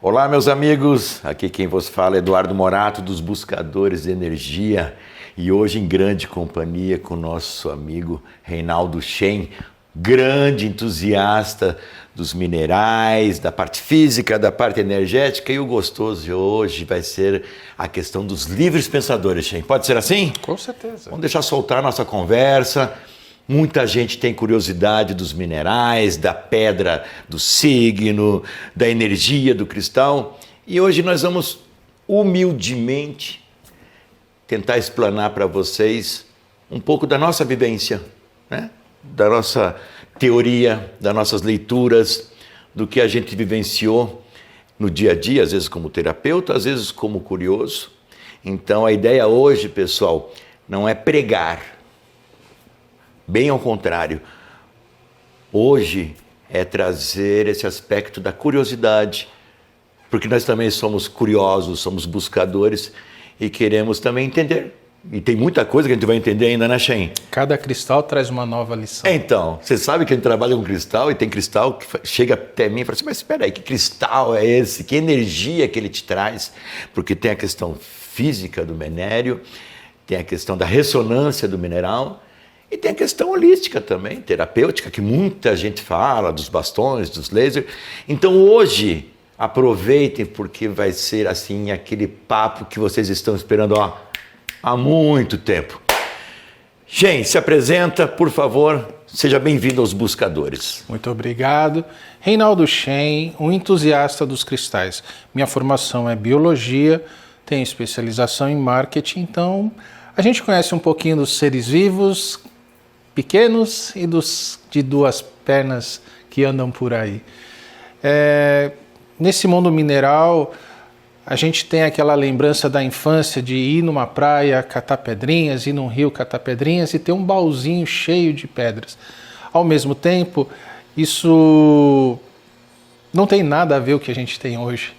Olá, meus amigos, aqui quem vos fala é Eduardo Morato, dos Buscadores de Energia, e hoje em grande companhia com o nosso amigo Reinaldo Schaen, grande entusiasta dos minerais, da parte física, da parte energética, e o gostoso de hoje vai ser a questão dos livres pensadores, Schaen. Pode ser assim? Com certeza. Vamos deixar soltar a nossa conversa. Muita gente tem curiosidade dos minerais, da pedra do signo, da energia do cristal. E hoje nós vamos humildemente tentar explanar para vocês um pouco da nossa vivência, né? Da nossa teoria, das nossas leituras, do que a gente vivenciou no dia a dia, às vezes como terapeuta, às vezes como curioso. Então a ideia hoje, pessoal, não é pregar. Bem ao contrário, hoje é trazer esse aspecto da curiosidade, porque nós também somos curiosos, somos buscadores e queremos também entender. E tem muita coisa que a gente vai entender ainda, né, Schaen? Cada cristal traz uma nova lição. Então, você sabe que a gente trabalha com cristal e tem cristal que chega até mim e fala assim, mas espera aí, que cristal é esse? Que energia que ele te traz? Porque tem a questão física do minério, tem a questão da ressonância do mineral, e tem a questão holística também, terapêutica, que muita gente fala, dos bastões, dos lasers. Então hoje, aproveitem, porque vai ser assim, aquele papo que vocês estão esperando há muito tempo. Schaen, se apresenta, por favor, seja bem-vindo aos Buscadores. Muito obrigado. Reinaldo Schaen, um entusiasta dos cristais. Minha formação é biologia, tenho especialização em marketing, então a gente conhece um pouquinho dos seres vivos, pequenos e dos de duas pernas que andam por aí. Nesse mundo mineral, a gente tem aquela lembrança da infância de ir numa praia, catar pedrinhas, ir num rio, catar pedrinhas e ter um baúzinho cheio de pedras. Ao mesmo tempo, isso não tem nada a ver com o que a gente tem hoje.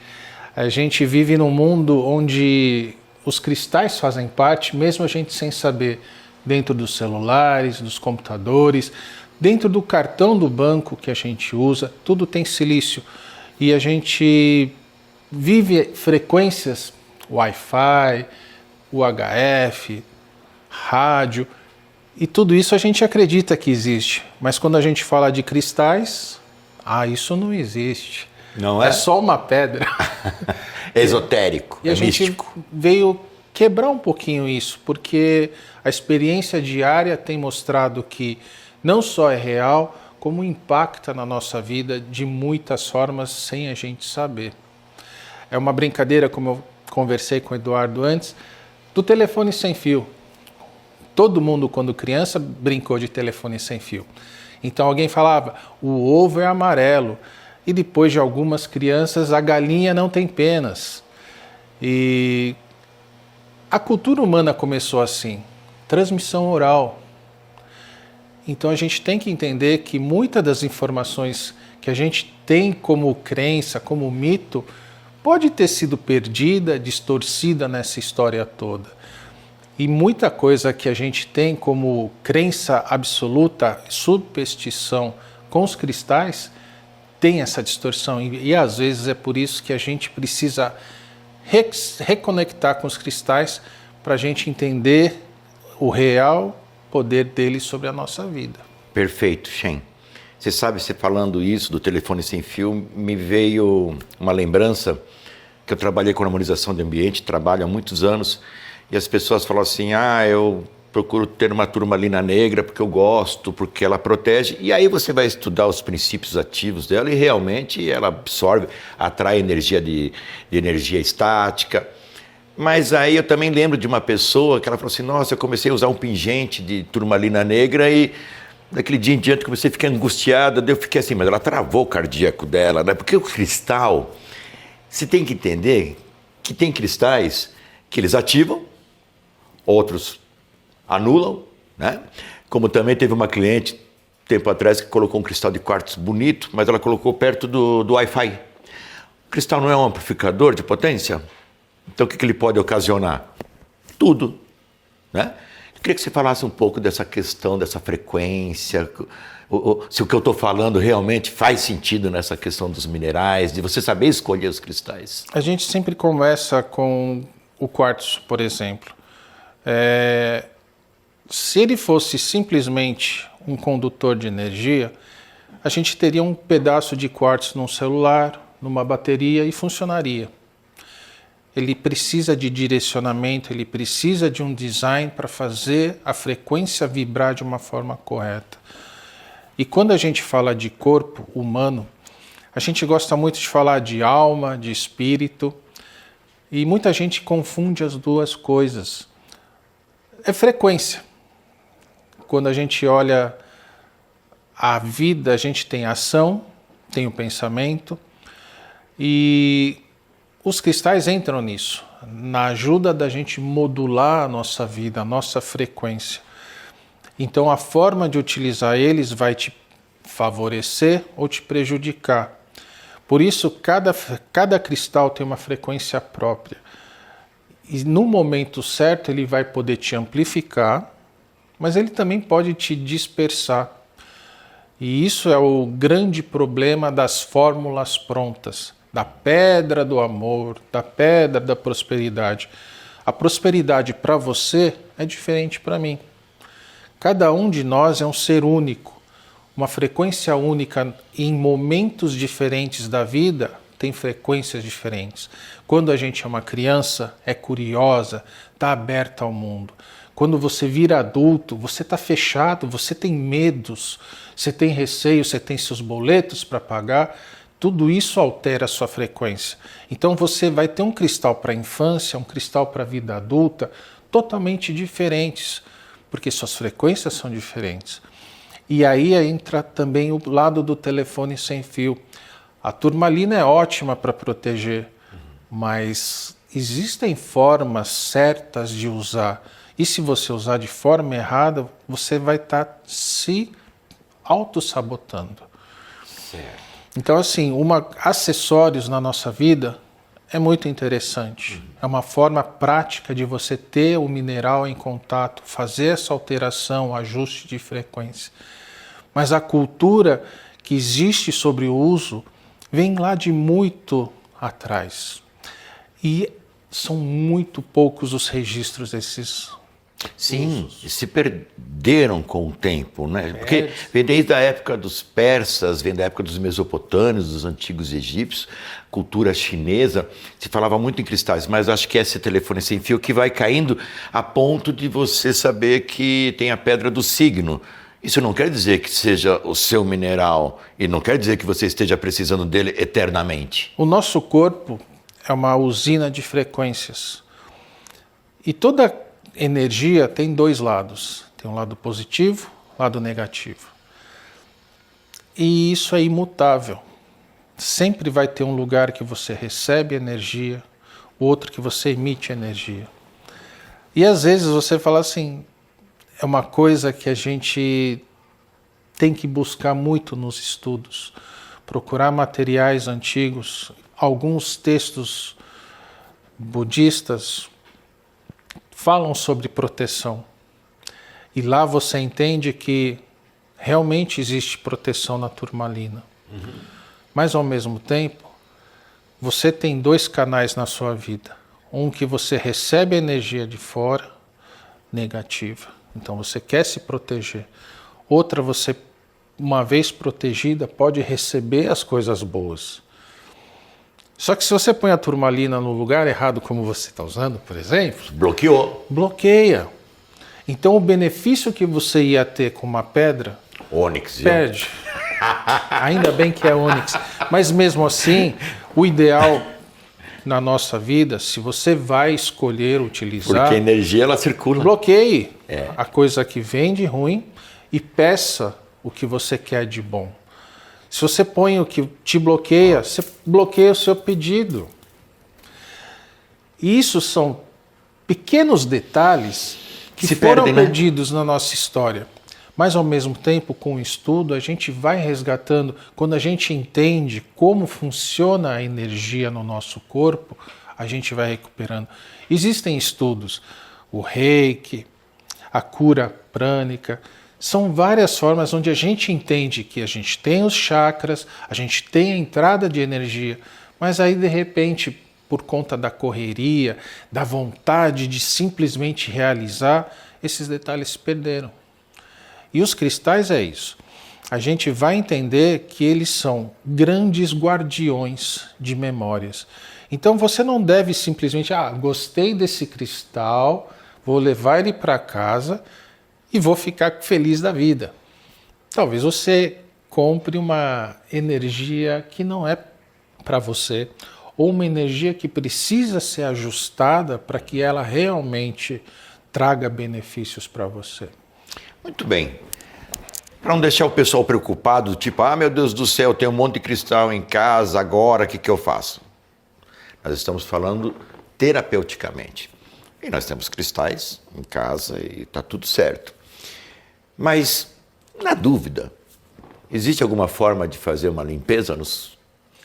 A gente vive num mundo onde os cristais fazem parte, mesmo a gente sem saber, dentro dos celulares, dos computadores, dentro do cartão do banco que a gente usa, tudo tem silício. E a gente vive frequências, Wi-Fi, UHF, rádio, e tudo isso a gente acredita que existe. Mas quando a gente fala de cristais, isso não existe. Não é? É só uma pedra. É esotérico, e a gente místico. Veio quebrar um pouquinho isso, porque a experiência diária tem mostrado que não só é real, como impacta na nossa vida de muitas formas sem a gente saber. É uma brincadeira, como eu conversei com o Eduardo antes, do telefone sem fio. Todo mundo, quando criança, brincou de telefone sem fio. Então alguém falava, o ovo é amarelo. E depois de algumas crianças, a galinha não tem penas. E a cultura humana começou assim, transmissão oral. Então a gente tem que entender que muitas das informações que a gente tem como crença, como mito, pode ter sido perdida, distorcida nessa história toda. E muita coisa que a gente tem como crença absoluta, superstição com os cristais, tem essa distorção. E às vezes é por isso que a gente precisa reconectar com os cristais para a gente entender o real poder deles sobre a nossa vida. Perfeito, Schaen. Você sabe, você falando isso do telefone sem fio, me veio uma lembrança que eu trabalhei com harmonização de ambiente, trabalho há muitos anos, e as pessoas falam assim, eu procuro ter uma turmalina negra porque eu gosto, porque ela protege, e aí você vai estudar os princípios ativos dela e realmente ela absorve, atrai energia de energia estática. Mas aí eu também lembro de uma pessoa que ela falou assim, nossa, eu comecei a usar um pingente de turmalina negra e daquele dia em diante comecei a ficar angustiada, daí eu fiquei assim, mas ela travou o cardíaco dela, né? Porque o cristal, você tem que entender que tem cristais que eles ativam, outros anulam, né? Como também teve uma cliente, tempo atrás, que colocou um cristal de quartzo bonito, mas ela colocou perto do Wi-Fi. O cristal não é um amplificador de potência? Então o que ele pode ocasionar? Tudo, né? Eu queria que você falasse um pouco dessa questão, dessa frequência, se o que eu estou falando realmente faz sentido nessa questão dos minerais, de você saber escolher os cristais. A gente sempre começa com o quartzo, por exemplo. Se ele fosse simplesmente um condutor de energia, a gente teria um pedaço de quartzo num celular, numa bateria e funcionaria. Ele precisa de direcionamento, ele precisa de um design para fazer a frequência vibrar de uma forma correta. E quando a gente fala de corpo humano, a gente gosta muito de falar de alma, de espírito, e muita gente confunde as duas coisas. É frequência. Quando a gente olha a vida, a gente tem a ação, tem o pensamento, e os cristais entram nisso, na ajuda da gente modular a nossa vida, a nossa frequência. Então a forma de utilizar eles vai te favorecer ou te prejudicar. Por isso cada cristal tem uma frequência própria. E no momento certo ele vai poder te amplificar, mas ele também pode te dispersar. E isso é o grande problema das fórmulas prontas, da pedra do amor, da pedra da prosperidade. A prosperidade para você é diferente para mim. Cada um de nós é um ser único, uma frequência única em momentos diferentes da vida, tem frequências diferentes. Quando a gente é uma criança, é curiosa, está aberta ao mundo. Quando você vira adulto, você está fechado, você tem medos, você tem receio, você tem seus boletos para pagar, tudo isso altera a sua frequência. Então você vai ter um cristal para a infância, um cristal para a vida adulta, totalmente diferentes, porque suas frequências são diferentes. E aí entra também o lado do telefone sem fio. A turmalina é ótima para proteger, mas existem formas certas de usar. E se você usar de forma errada, você vai estar se auto-sabotando. Certo. Então, assim, acessórios na nossa vida é muito interessante. É uma forma prática de você ter o mineral em contato, fazer essa alteração, ajuste de frequência. Mas a cultura que existe sobre o uso vem lá de muito atrás. E são muito poucos os registros desses Sim, se perderam com o tempo, né? Porque vem desde a época dos persas, vem da época dos mesopotâmios, dos antigos egípcios, cultura chinesa, se falava muito em cristais, mas acho que é esse telefone sem fio que vai caindo a ponto de você saber que tem a pedra do signo. Isso não quer dizer que seja o seu mineral e não quer dizer que você esteja precisando dele eternamente. O nosso corpo é uma usina de frequências. E toda energia tem dois lados. Tem um lado positivo, lado negativo. E isso é imutável. Sempre vai ter um lugar que você recebe energia, o outro que você emite energia. E às vezes você fala assim, é uma coisa que a gente tem que buscar muito nos estudos, procurar materiais antigos, alguns textos budistas falam sobre proteção. E lá você entende que realmente existe proteção na turmalina. Mas ao mesmo tempo, você tem dois canais na sua vida. Um que você recebe energia de fora, negativa. Então você quer se proteger. Outra, você, uma vez protegida, pode receber as coisas boas. Só que se você põe a turmalina no lugar errado, como você está usando, por exemplo... Bloqueou. Bloqueia. Então o benefício que você ia ter com uma pedra... Ônix. Perde. Ainda bem que é ônix. Mas mesmo assim, o ideal na nossa vida, se você vai escolher utilizar... Porque a energia ela circula. Bloqueie a coisa que vem de ruim e peça o que você quer de bom. Se você põe o que te bloqueia, você bloqueia o seu pedido. E isso são pequenos detalhes que se foram perdem, perdidos na nossa história. Mas, ao mesmo tempo, com o estudo, a gente vai resgatando. Quando a gente entende como funciona a energia no nosso corpo, a gente vai recuperando. Existem estudos, o Reiki, a cura prânica. São várias formas onde a gente entende que a gente tem os chakras, a gente tem a entrada de energia, mas aí de repente, por conta da correria, da vontade de simplesmente realizar, esses detalhes se perderam. E os cristais é isso. A gente vai entender que eles são grandes guardiões de memórias. Então você não deve simplesmente, gostei desse cristal, vou levar ele para casa e vou ficar feliz da vida. Talvez você compre uma energia que não é para você, ou uma energia que precisa ser ajustada para que ela realmente traga benefícios para você. Muito bem. Para não deixar o pessoal preocupado, tipo, meu Deus do céu, tem um monte de cristal em casa, agora o que eu faço? Nós estamos falando terapeuticamente. E nós temos cristais em casa e está tudo certo. Mas, na dúvida, existe alguma forma de fazer uma limpeza nos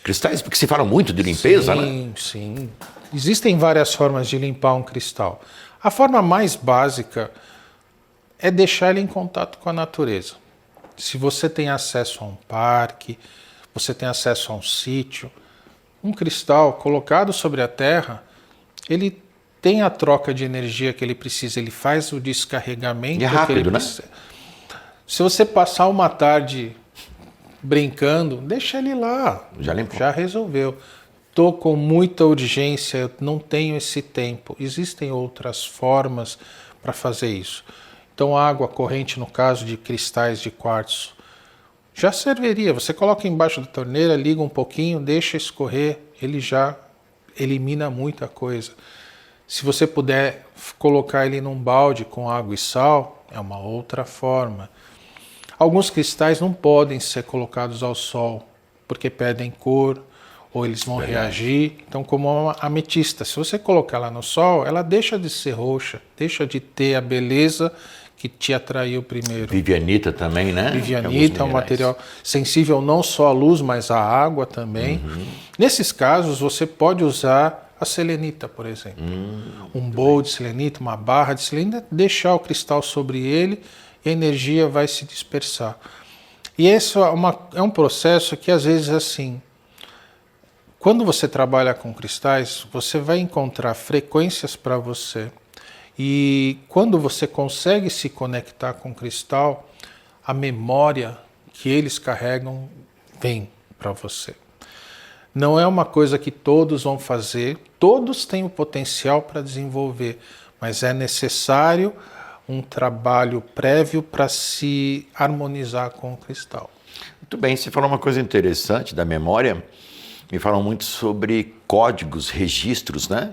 cristais? Porque se fala muito de limpeza, né? Sim. Existem várias formas de limpar um cristal. A forma mais básica é deixar ele em contato com a natureza. Se você tem acesso a um parque, você tem acesso a um sítio, um cristal colocado sobre a terra, ele tem a troca de energia que ele precisa, ele faz o descarregamento e é rápido, que ele precisa. Né? Se você passar uma tarde brincando, deixa ele lá, já resolveu. Estou com muita urgência, eu não tenho esse tempo. Existem outras formas para fazer isso. Então, água corrente, no caso de cristais de quartzo, já serviria. Você coloca embaixo da torneira, liga um pouquinho, deixa escorrer, ele já elimina muita coisa. Se você puder colocar ele num balde com água e sal, é uma outra forma. Alguns cristais não podem ser colocados ao sol, porque perdem cor, ou eles vão reagir. Então, como a ametista, se você colocar ela no sol, ela deixa de ser roxa, deixa de ter a beleza que te atraiu primeiro. Vivianita também, né? Vivianita é um material sensível não só à luz, mas à água também. Nesses casos, você pode usar a selenita, por exemplo. Um bowl de selenita, uma barra de selenita, deixar o cristal sobre ele e a energia vai se dispersar. E esse é um processo que, às vezes, assim, quando você trabalha com cristais, você vai encontrar frequências para você. E quando você consegue se conectar com o cristal, a memória que eles carregam vem para você. Não é uma coisa que todos vão fazer, todos têm o potencial para desenvolver, mas é necessário um trabalho prévio para se harmonizar com o cristal. Muito bem, você falou uma coisa interessante da memória, me falam muito sobre códigos, registros, né?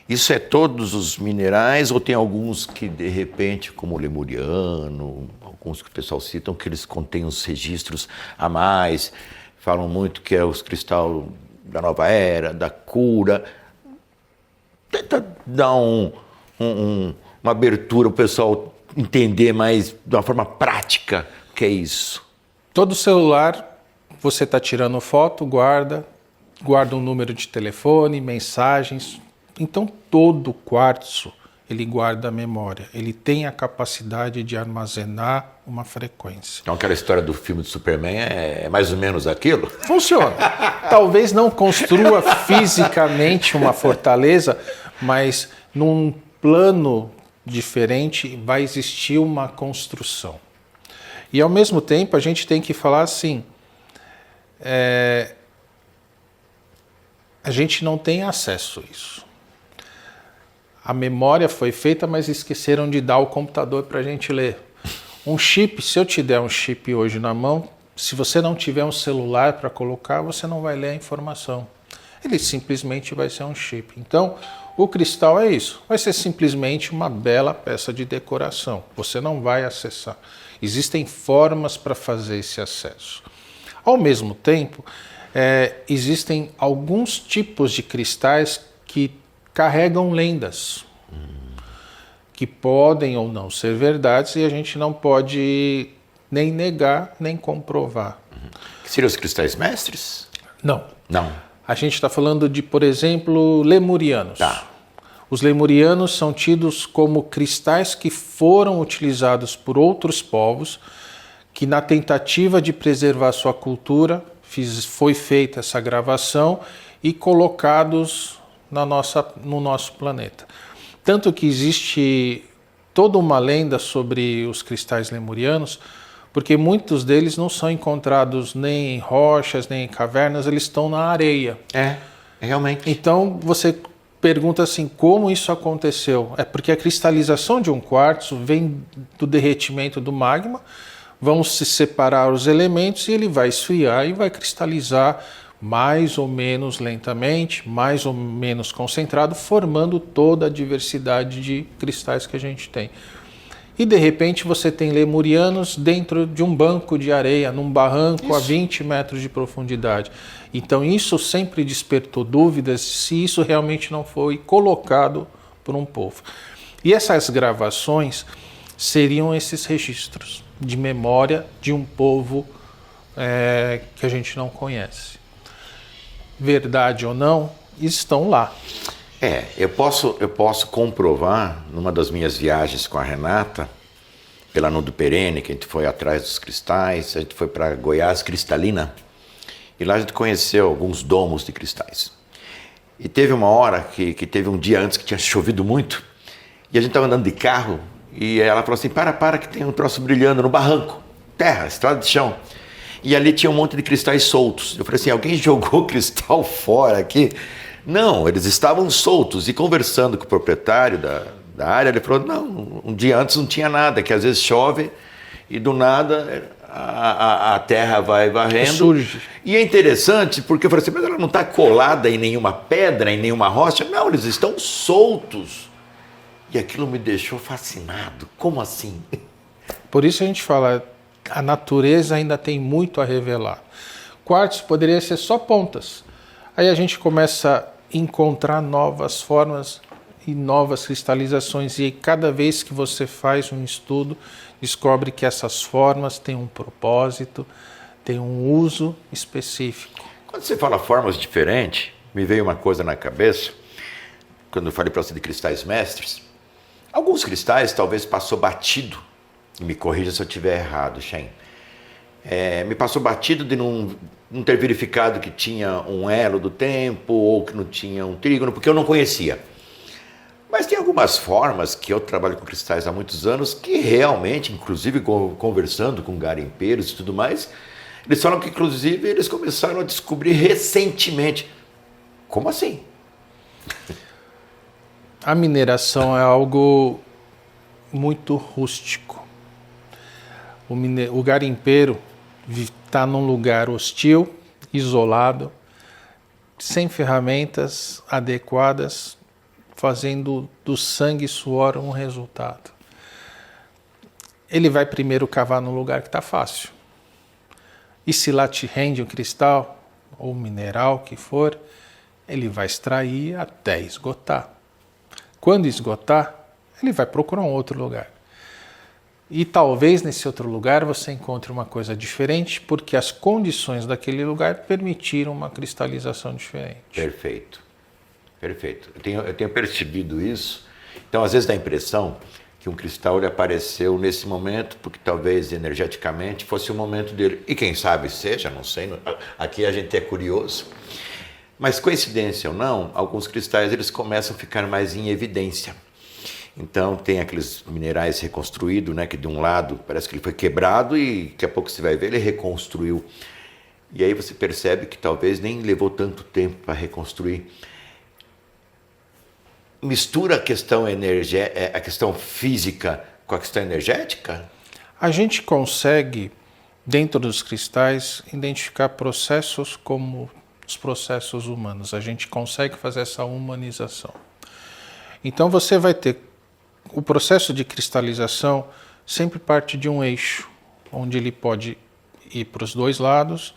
Isso é todos os minerais ou tem alguns que, de repente, como o lemuriano, alguns que o pessoal citam, que eles contêm os registros a mais, falam muito que é os cristais da nova era, da cura. Tenta dar uma abertura para o pessoal entender mais de uma forma prática o que é isso. Todo celular, você está tirando foto, guarda um número de telefone, mensagens. Então, todo quartzo, ele guarda a memória. Ele tem a capacidade de armazenar uma frequência. Então, aquela história do filme do Superman é mais ou menos aquilo? Funciona. Talvez não construa fisicamente uma fortaleza, mas num plano diferente vai existir uma construção. E, ao mesmo tempo, a gente tem que falar assim, a gente não tem acesso a isso. A memória foi feita, mas esqueceram de dar o computador para a gente ler. Um chip, se eu te der um chip hoje na mão, se você não tiver um celular para colocar, você não vai ler a informação. Ele simplesmente vai ser um chip. Então, o cristal é isso. Vai ser simplesmente uma bela peça de decoração. Você não vai acessar. Existem formas para fazer esse acesso. Ao mesmo tempo, existem alguns tipos de cristais que carregam lendas, que podem ou não ser verdades e a gente não pode nem negar, nem comprovar. Que seriam os cristais mestres? Não. Não. A gente está falando de, por exemplo, lemurianos. Tá. Os lemurianos são tidos como cristais que foram utilizados por outros povos, que na tentativa de preservar sua cultura, foi feita essa gravação e colocados no nosso planeta. Tanto que existe toda uma lenda sobre os cristais lemurianos, porque muitos deles não são encontrados nem em rochas, nem em cavernas, eles estão na areia. Realmente. Então você pergunta assim, como isso aconteceu? É porque a cristalização de um quartzo vem do derretimento do magma, vão se separar os elementos e ele vai esfriar e vai cristalizar mais ou menos lentamente, mais ou menos concentrado, formando toda a diversidade de cristais que a gente tem. E de repente você tem lemurianos dentro de um banco de areia, num barranco a 20 metros de profundidade. Então isso sempre despertou dúvidas se isso realmente não foi colocado por um povo. E essas gravações seriam esses registros de memória de um povo que a gente não conhece. Verdade ou não, estão lá. Eu posso comprovar, numa das minhas viagens com a Renata, pela Nudo Perene, que a gente foi atrás dos cristais, a gente foi para Goiás Cristalina, e lá a gente conheceu alguns domos de cristais. E teve uma hora que teve um dia antes que tinha chovido muito, e a gente estava andando de carro, e ela falou assim, para que tem um troço brilhando no barranco, terra, estrada de chão. E ali tinha um monte de cristais soltos. Eu falei assim, alguém jogou cristal fora aqui? Não, eles estavam soltos. E conversando com o proprietário da área, ele falou, não, um dia antes não tinha nada, que às vezes chove e do nada a terra vai varrendo. Surge. E é interessante porque eu falei assim, mas ela não está colada em nenhuma pedra, em nenhuma rocha. Não, eles estão soltos. E aquilo me deixou fascinado. Como assim? Por isso a gente fala, a natureza ainda tem muito a revelar. Quartzo poderia ser só pontas. Aí a gente começa a encontrar novas formas e novas cristalizações. E cada vez que você faz um estudo, descobre que essas formas têm um propósito, têm um uso específico. Quando você fala formas diferentes, me veio uma coisa na cabeça, quando eu falei para você de cristais mestres. Alguns cristais talvez passou batido, e me corrija se eu estiver errado, Shen. Me passou batido de não ter verificado que tinha um elo do tempo ou que não tinha um trígono, porque eu não conhecia. Mas tem algumas formas que eu trabalho com cristais há muitos anos que realmente, inclusive conversando com garimpeiros e tudo mais, eles falam que inclusive eles começaram a descobrir recentemente. Como assim? A mineração é algo muito rústico. O garimpeiro está num lugar hostil, isolado, sem ferramentas adequadas, fazendo do sangue e suor um resultado. Ele vai primeiro cavar num lugar que está fácil. E se lá te rende um cristal ou mineral que for, ele vai extrair até esgotar. Quando esgotar, ele vai procurar um outro lugar. E talvez nesse outro lugar você encontre uma coisa diferente, porque as condições daquele lugar permitiram uma cristalização diferente. Perfeito. Perfeito. Eu tenho percebido isso. Então, às vezes dá a impressão que um cristal ele apareceu nesse momento, porque talvez energeticamente fosse o momento dele. E quem sabe seja, não sei. Aqui a gente é curioso. Mas coincidência ou não, alguns cristais eles começam a ficar mais em evidência. Então tem aqueles minerais reconstruídos, né, que de um lado parece que ele foi quebrado e daqui a pouco você vai ver ele reconstruiu. E aí você percebe que talvez nem levou tanto tempo para reconstruir. Mistura a questão a questão física com a questão energética? A gente consegue, dentro dos cristais, identificar processos como os processos humanos. A gente consegue fazer essa humanização. Então você vai ter o processo de cristalização sempre parte de um eixo, onde ele pode ir para os dois lados,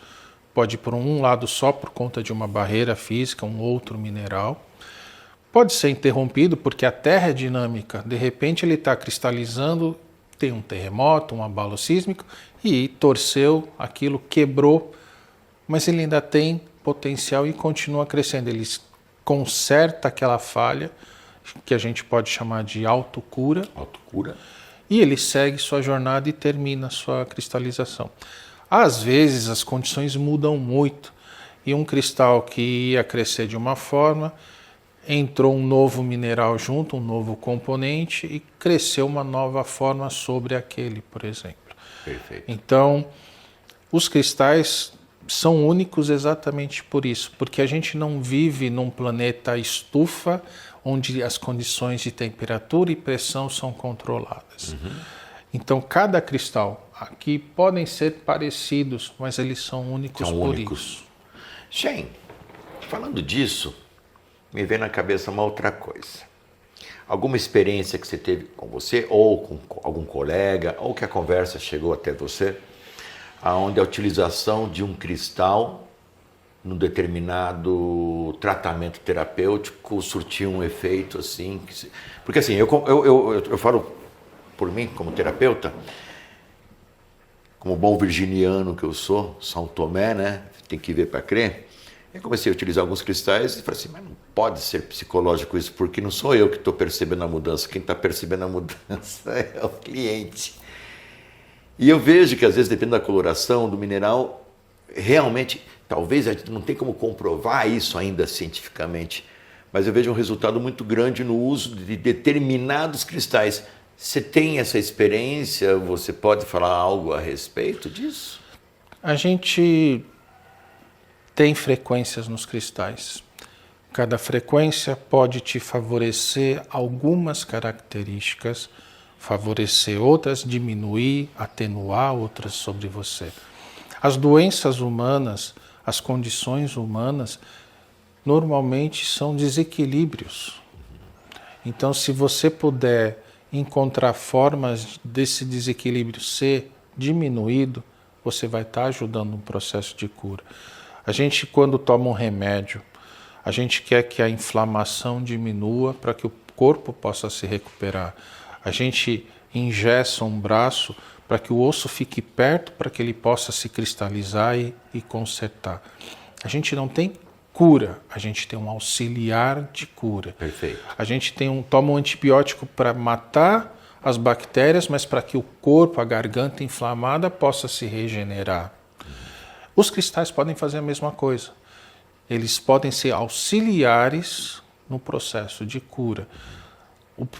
pode ir por um lado só por conta de uma barreira física, um outro mineral. Pode ser interrompido porque a Terra é dinâmica. De repente ele está cristalizando, tem um terremoto, um abalo sísmico e torceu, aquilo quebrou, mas ele ainda tem potencial e continua crescendo. Ele conserta aquela falha que a gente pode chamar de autocura. Autocura. E ele segue sua jornada e termina sua cristalização. Às vezes as condições mudam muito e um cristal que ia crescer de uma forma, entrou um novo mineral junto, um novo componente e cresceu uma nova forma sobre aquele, por exemplo. Perfeito. Então, os cristais são únicos exatamente por isso, porque a gente não vive num planeta estufa, onde as condições de temperatura e pressão são controladas. Então, cada cristal aqui podem ser parecidos, mas eles são únicos por isso. Shen, falando disso, me vem na cabeça uma outra coisa. Alguma experiência que você teve com você, ou com algum colega, ou que a conversa chegou até você, onde a utilização de um cristal num determinado tratamento terapêutico surtiu um efeito assim? Porque assim, eu falo por mim como terapeuta, como bom virginiano que eu sou, São Tomé, né? Tem que ver para crer. Eu comecei a utilizar alguns cristais e falei assim, mas não pode ser psicológico isso, porque não sou eu que estou percebendo a mudança, quem está percebendo a mudança é o cliente. E eu vejo que às vezes, dependendo da coloração do mineral, realmente, talvez a gente não tem como comprovar isso ainda cientificamente, mas eu vejo um resultado muito grande no uso de determinados cristais. Você tem essa experiência? Você pode falar algo a respeito disso? A gente tem frequências nos cristais. Cada frequência pode te favorecer algumas características, favorecer outras, diminuir, atenuar outras sobre você. As doenças humanas, as condições humanas, normalmente são desequilíbrios. Então, se você puder encontrar formas desse desequilíbrio ser diminuído, você vai estar ajudando no processo de cura. A gente, quando toma um remédio, a gente quer que a inflamação diminua para que o corpo possa se recuperar. A gente engessa um braço para que o osso fique perto, para que ele possa se cristalizar e consertar. A gente não tem cura, a gente tem um auxiliar de cura. Perfeito. A gente toma um antibiótico para matar as bactérias, mas para que o corpo, a garganta inflamada, possa se regenerar. Os cristais podem fazer a mesma coisa. Eles podem ser auxiliares no processo de cura.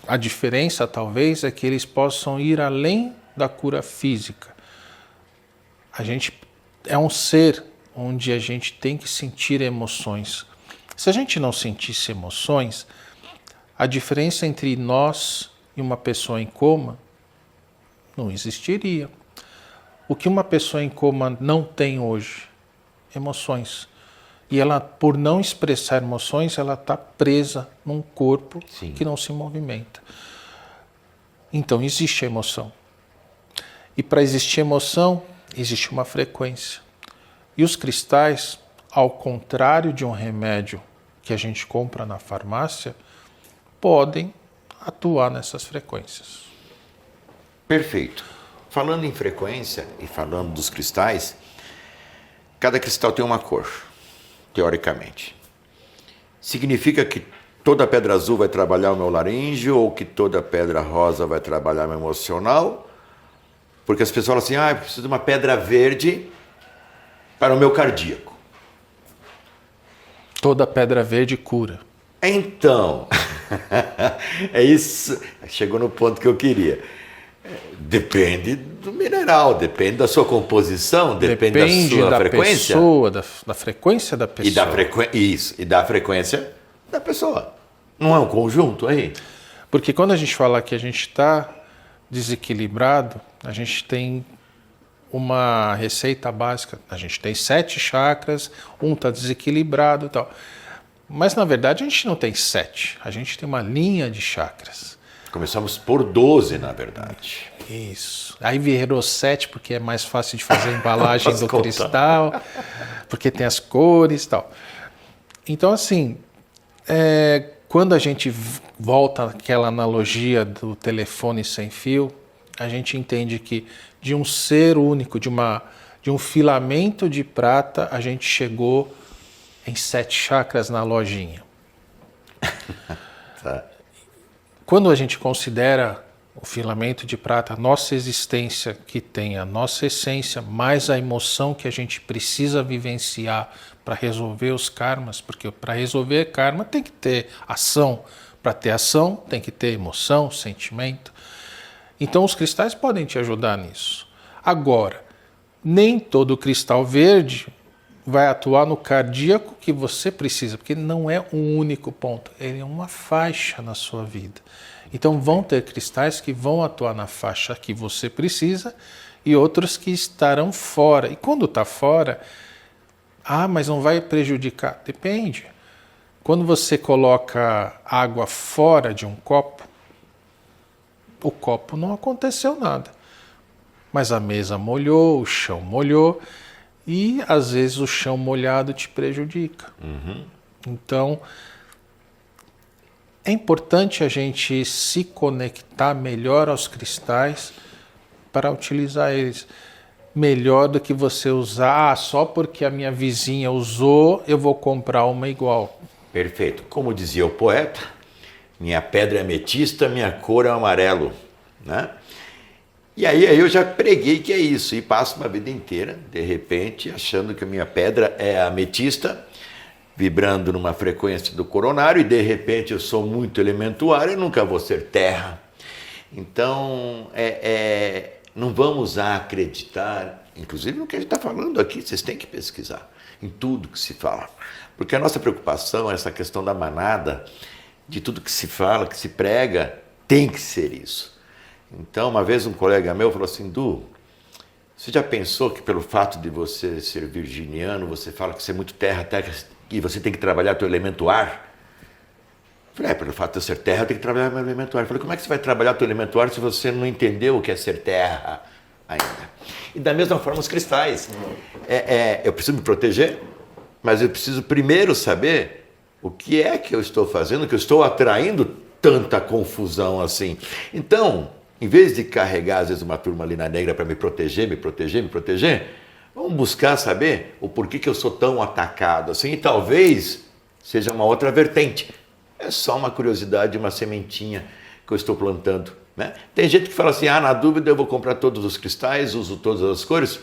A diferença, talvez, é que eles possam ir além da cura física. A gente é um ser onde a gente tem que sentir emoções. Se a gente não sentisse emoções, a diferença entre nós e uma pessoa em coma não existiria. O que uma pessoa em coma não tem hoje? Emoções. E ela, por não expressar emoções, ela está presa num corpo Sim. que não se movimenta. Então, existe a emoção. E para existir emoção, existe uma frequência. E os cristais, ao contrário de um remédio que a gente compra na farmácia, podem atuar nessas frequências. Perfeito. Falando em frequência e falando dos cristais, cada cristal tem uma cor, teoricamente. Significa que toda pedra azul vai trabalhar o meu laríngeo ou que toda pedra rosa vai trabalhar o meu emocional? Porque as pessoas falam assim, eu preciso de uma pedra verde para o meu cardíaco. Toda pedra verde cura. Então, é isso, chegou no ponto que eu queria. Depende do mineral, depende da sua composição, depende da sua frequência. Pessoa, da frequência da pessoa. E da frequência da pessoa. Não é um conjunto aí? Porque quando a gente fala que a gente está desequilibrado, a gente tem uma receita básica. A gente tem 7 chakras, um está desequilibrado e tal. Mas, na verdade, a gente não tem 7. A gente tem uma linha de chakras. Começamos por 12, na verdade. Isso. Aí virou 7 porque é mais fácil de fazer a embalagem do cristal, porque tem as cores e tal. Então, assim, quando a gente volta àquela analogia do telefone sem fio, a gente entende que de um ser único, de um filamento de prata, a gente chegou em 7 chakras na lojinha. Tá. quando a gente considera o filamento de prata, a nossa existência, que tem a nossa essência, mais a emoção que a gente precisa vivenciar para resolver os karmas, porque para resolver karma tem que ter ação. Para ter ação tem que ter emoção, sentimento. Então os cristais podem te ajudar nisso. Agora, nem todo cristal verde vai atuar no cardíaco que você precisa, porque não é um único ponto, ele é uma faixa na sua vida. Então vão ter cristais que vão atuar na faixa que você precisa e outros que estarão fora. E quando está fora, mas não vai prejudicar? Depende. Quando você coloca água fora de um copo, o copo não aconteceu nada. Mas a mesa molhou, o chão molhou e às vezes o chão molhado te prejudica. Então, é importante a gente se conectar melhor aos cristais para utilizar eles. Melhor do que você usar, só porque a minha vizinha usou, eu vou comprar uma igual. Perfeito. Como dizia o poeta, minha pedra é ametista, minha cor é amarelo, né? E aí eu já preguei que é isso, e passo uma vida inteira, de repente, achando que a minha pedra é ametista, vibrando numa frequência do coronário, e de repente eu sou muito elemento ar e nunca vou ser terra. Então, não vamos acreditar, inclusive no que a gente está falando aqui, vocês têm que pesquisar em tudo que se fala. Porque a nossa preocupação é essa questão da manada, de tudo que se fala, que se prega, tem que ser isso. Então, uma vez um colega meu falou assim, Du, você já pensou que pelo fato de você ser virginiano, você fala que você é muito terra, e você tem que trabalhar teu elemento ar? Eu falei, pelo fato de eu ser terra, eu tenho que trabalhar meu elemento ar. Eu falei, como é que você vai trabalhar teu elemento ar se você não entendeu o que é ser terra ainda? E da mesma forma os cristais. Eu preciso me proteger, mas eu preciso primeiro saber o que é que eu estou fazendo, que eu estou atraindo tanta confusão assim. Então, em vez de carregar, às vezes, uma turma ali na negra para me proteger, vamos buscar saber o porquê que eu sou tão atacado assim, e talvez seja uma outra vertente. É só uma curiosidade, uma sementinha que eu estou plantando, né? Tem gente que fala assim, na dúvida eu vou comprar todos os cristais, uso todas as cores.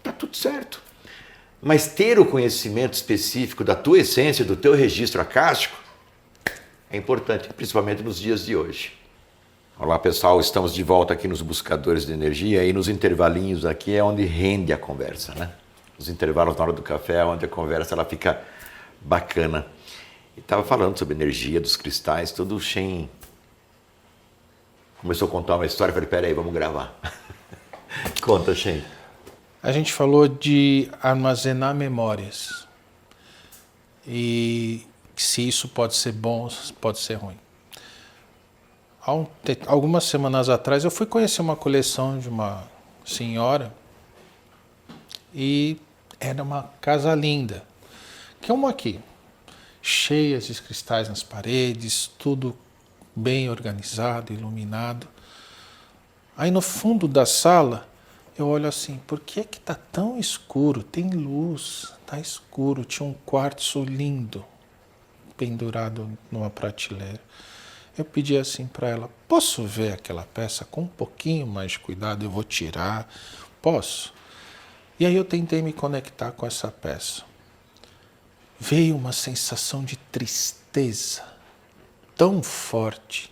Tá tudo certo. Mas ter o conhecimento específico da tua essência, do teu registro acástico, é importante, principalmente nos dias de hoje. Olá pessoal, estamos de volta aqui nos buscadores de energia e nos intervalinhos aqui é onde rende a conversa, né? Os intervalos na hora do café é onde a conversa ela fica bacana. E estava falando sobre energia dos cristais, tudo o Shen começou a contar uma história, falei, peraí, vamos gravar. Conta, Shen. A gente falou de armazenar memórias e se isso pode ser bom, pode ser ruim. Algumas semanas atrás eu fui conhecer uma coleção de uma senhora e era uma casa linda, que é uma aqui, cheias de cristais nas paredes, tudo bem organizado, iluminado. Aí no fundo da sala eu olho assim, por que que tá tão escuro? Tem luz, tá escuro. Tinha um quartzo lindo pendurado numa prateleira. Eu pedi assim para ela, posso ver aquela peça com um pouquinho mais de cuidado? Eu vou tirar, posso? E aí eu tentei me conectar com essa peça. Veio uma sensação de tristeza tão forte,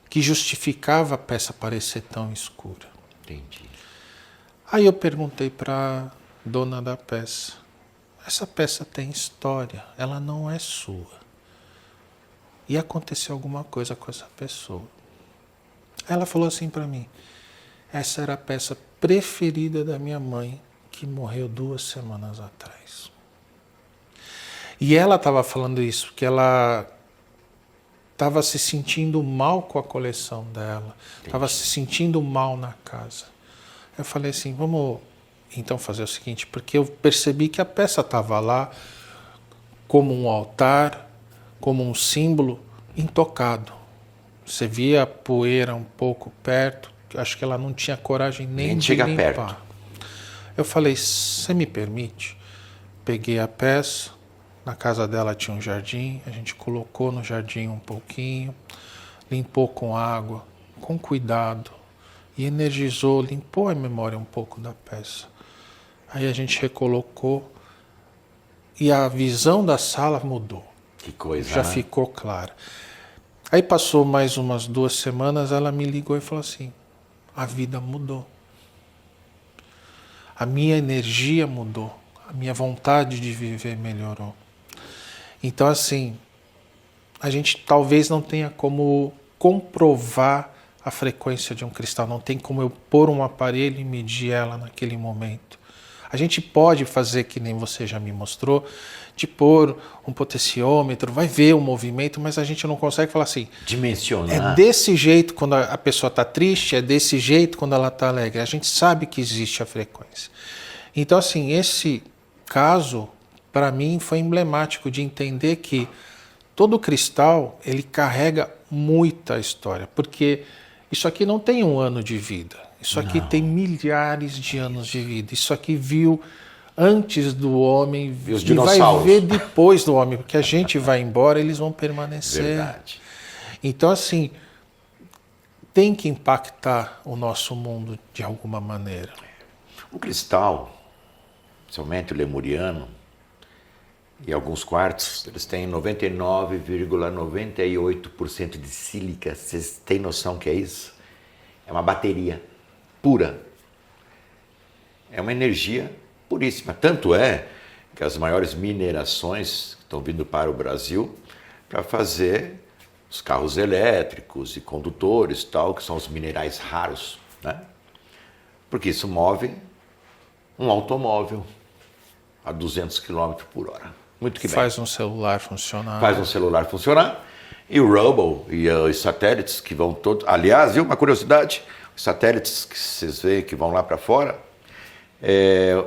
que justificava a peça parecer tão escura. Entendi. Aí eu perguntei para a dona da peça, essa peça tem história, ela não é sua. E aconteceu alguma coisa com essa pessoa. Ela falou assim para mim, essa era a peça preferida da minha mãe, que morreu 2 semanas atrás. E ela estava falando isso, porque ela estava se sentindo mal com a coleção dela, estava se sentindo mal na casa. Eu falei assim, vamos então fazer o seguinte, porque eu percebi que a peça estava lá como um altar, como um símbolo intocado. Você via a poeira um pouco perto, acho que ela não tinha coragem nem de limpar. Perto. Eu falei, você me permite? Peguei a peça, Na casa dela tinha um jardim, a gente colocou no jardim um pouquinho, limpou com água, com cuidado, e energizou, limpou a memória um pouco da peça. Aí a gente recolocou e a visão da sala mudou. Que coisa, Já né? ficou clara. Aí passou mais umas 2 semanas, ela me ligou e falou assim, a vida mudou. A minha energia mudou. A minha vontade de viver melhorou. Então, assim, a gente talvez não tenha como comprovar a frequência de um cristal. Não tem como eu pôr um aparelho e medir ela naquele momento. A gente pode fazer, que nem você já me mostrou, de pôr um potenciômetro, vai ver o movimento, mas a gente não consegue falar assim... Dimensionar. É desse jeito quando a pessoa está triste, é desse jeito quando ela está alegre. A gente sabe que existe a frequência. Então, assim, esse caso, para mim, foi emblemático de entender que todo cristal, ele carrega muita história, porque isso aqui não tem 1 ano de vida. Isso aqui tem milhares de anos de vida. Isso aqui viu antes do homem e vai ver depois do homem, porque a gente vai embora, eles vão permanecer. Verdade. Então, assim, tem que impactar o nosso mundo de alguma maneira. O cristal, somente o lemuriano, e alguns quartos, eles têm 99,98% de sílica. Vocês têm noção que é isso? É uma bateria pura. É uma energia puríssima. Tanto é que as maiores minerações estão vindo para o Brasil para fazer os carros elétricos e condutores, tal, que são os minerais raros, né? Porque isso move um automóvel a 200 km por hora. Muito que bem. Faz um celular funcionar. Faz um celular funcionar. E o Robo e os satélites que vão todos... Aliás, viu uma curiosidade? Os satélites que vocês veem que vão lá para fora,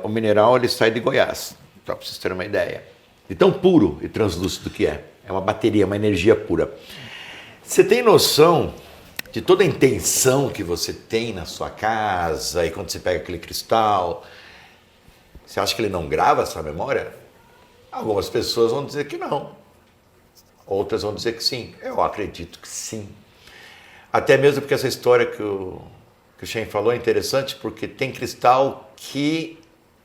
o mineral ele sai de Goiás, só para vocês terem uma ideia. De tão puro e translúcido que é. É uma bateria, uma energia pura. Você tem noção de toda a intenção que você tem na sua casa e quando você pega aquele cristal, você acha que ele não grava essa memória? Algumas pessoas vão dizer que não. Outras vão dizer que sim. Eu acredito que sim. Até mesmo porque essa história que o Shen falou é interessante, porque tem cristal que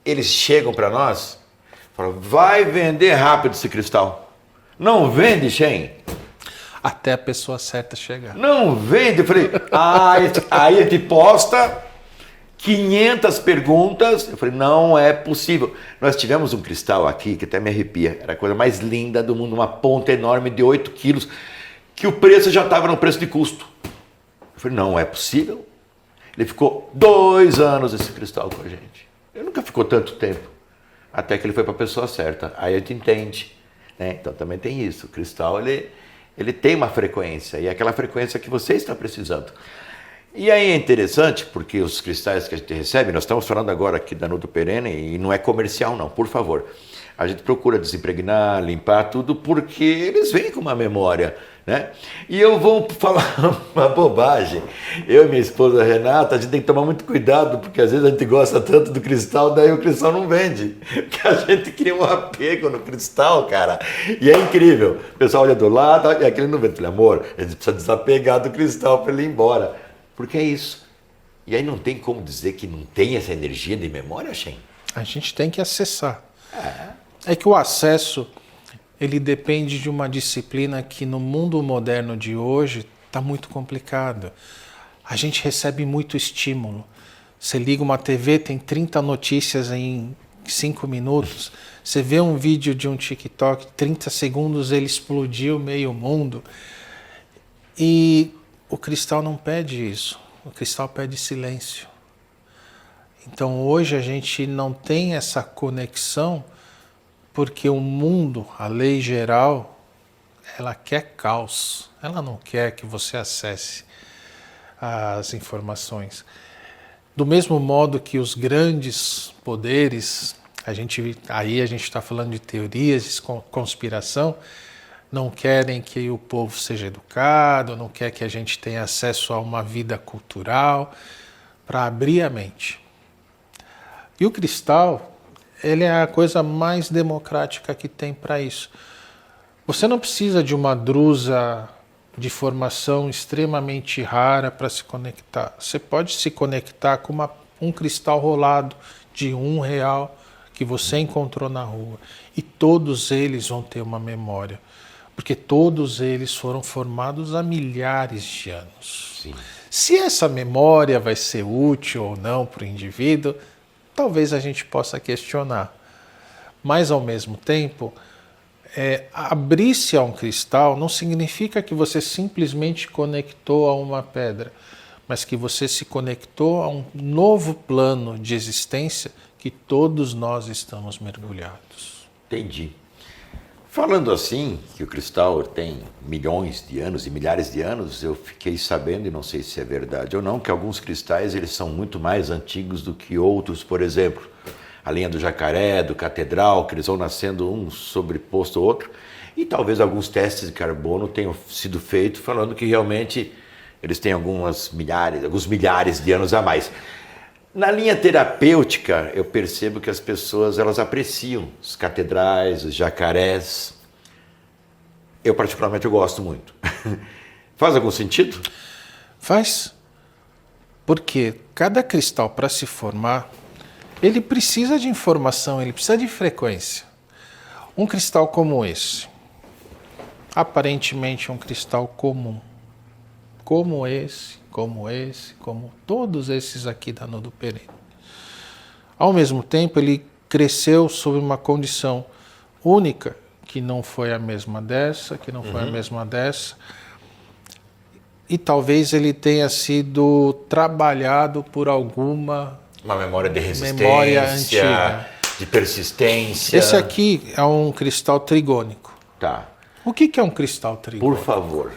eles chegam para nós e falam, vai vender rápido esse cristal. Não vende, Shen? Até a pessoa certa chegar. Não vende. Eu falei, aí ele te posta 500 perguntas. Eu falei, não é possível. Nós tivemos um cristal aqui que até me arrepia. Era a coisa mais linda do mundo, uma ponta enorme de 8 quilos, que o preço já estava no preço de custo. Eu falei, não é possível. Ele ficou 2 anos esse cristal com a gente. Ele nunca ficou tanto tempo. Até que ele foi para a pessoa certa. Aí a gente entende, né? Então também tem isso. O cristal, ele tem uma frequência. E é aquela frequência que você está precisando. E aí é interessante, porque os cristais que a gente recebe, nós estamos falando agora aqui da Nudo Perene, e não é comercial não, por favor. A gente procura desimpregnar, limpar tudo, porque eles vêm com uma memória, né? E eu vou falar uma bobagem. Eu e minha esposa Renata, a gente tem que tomar muito cuidado, porque às vezes a gente gosta tanto do cristal, daí o cristal não vende. Porque a gente cria um apego no cristal, cara. E é incrível. O pessoal olha do lado e aquele não vende. Eu falei, amor, a gente precisa desapegar do cristal para ele ir embora. Porque é isso. E aí não tem como dizer que não tem essa energia de memória, Shen? A gente tem que acessar. É que o acesso, ele depende de uma disciplina que no mundo moderno de hoje está muito complicada. A gente recebe muito estímulo. Você liga uma TV, tem 30 notícias em 5 minutos. Você vê um vídeo de um TikTok, 30 segundos ele explodiu meio mundo. E o cristal não pede isso. O cristal pede silêncio. Então hoje a gente não tem essa conexão porque o mundo, a lei geral, ela quer caos. Ela não quer que você acesse as informações. Do mesmo modo que os grandes poderes, aí a gente está falando de teorias de conspiração, não querem que o povo seja educado, não quer que a gente tenha acesso a uma vida cultural, para abrir a mente. E o cristal, ele é a coisa mais democrática que tem para isso. Você não precisa de uma drusa de formação extremamente rara para se conectar. Você pode se conectar com um cristal rolado de R$1 que você encontrou na rua. E todos eles vão ter uma memória. Porque todos eles foram formados há milhares de anos. Sim. Se essa memória vai ser útil ou não para o indivíduo, talvez a gente possa questionar. Mas, ao mesmo tempo, abrir-se a um cristal não significa que você simplesmente conectou a uma pedra, mas que você se conectou a um novo plano de existência que todos nós estamos mergulhados. Entendi. Falando assim, que o cristal tem milhões de anos e milhares de anos, eu fiquei sabendo, e não sei se é verdade ou não, que alguns cristais eles são muito mais antigos do que outros. Por exemplo, a linha do jacaré, do catedral, que eles vão nascendo um sobreposto ao outro, e talvez alguns testes de carbono tenham sido feitos falando que realmente eles têm alguns milhares de anos a mais. Na linha terapêutica, eu percebo que as pessoas elas apreciam os catedrais, os jacarés. Eu particularmente eu gosto muito. Faz algum sentido? Faz. Porque cada cristal, para se formar, ele precisa de informação, ele precisa de frequência. Um cristal como esse, aparentemente um cristal comum, como esse, como todos esses aqui da Nudo Perene. Ao mesmo tempo, ele cresceu sob uma condição única, que não foi a mesma dessa, que não foi a mesma dessa, e talvez ele tenha sido trabalhado por alguma memória de resistência, memória antiga, de persistência. Esse aqui é um cristal trigônico. Tá. O que é um cristal trigônico? Por favor.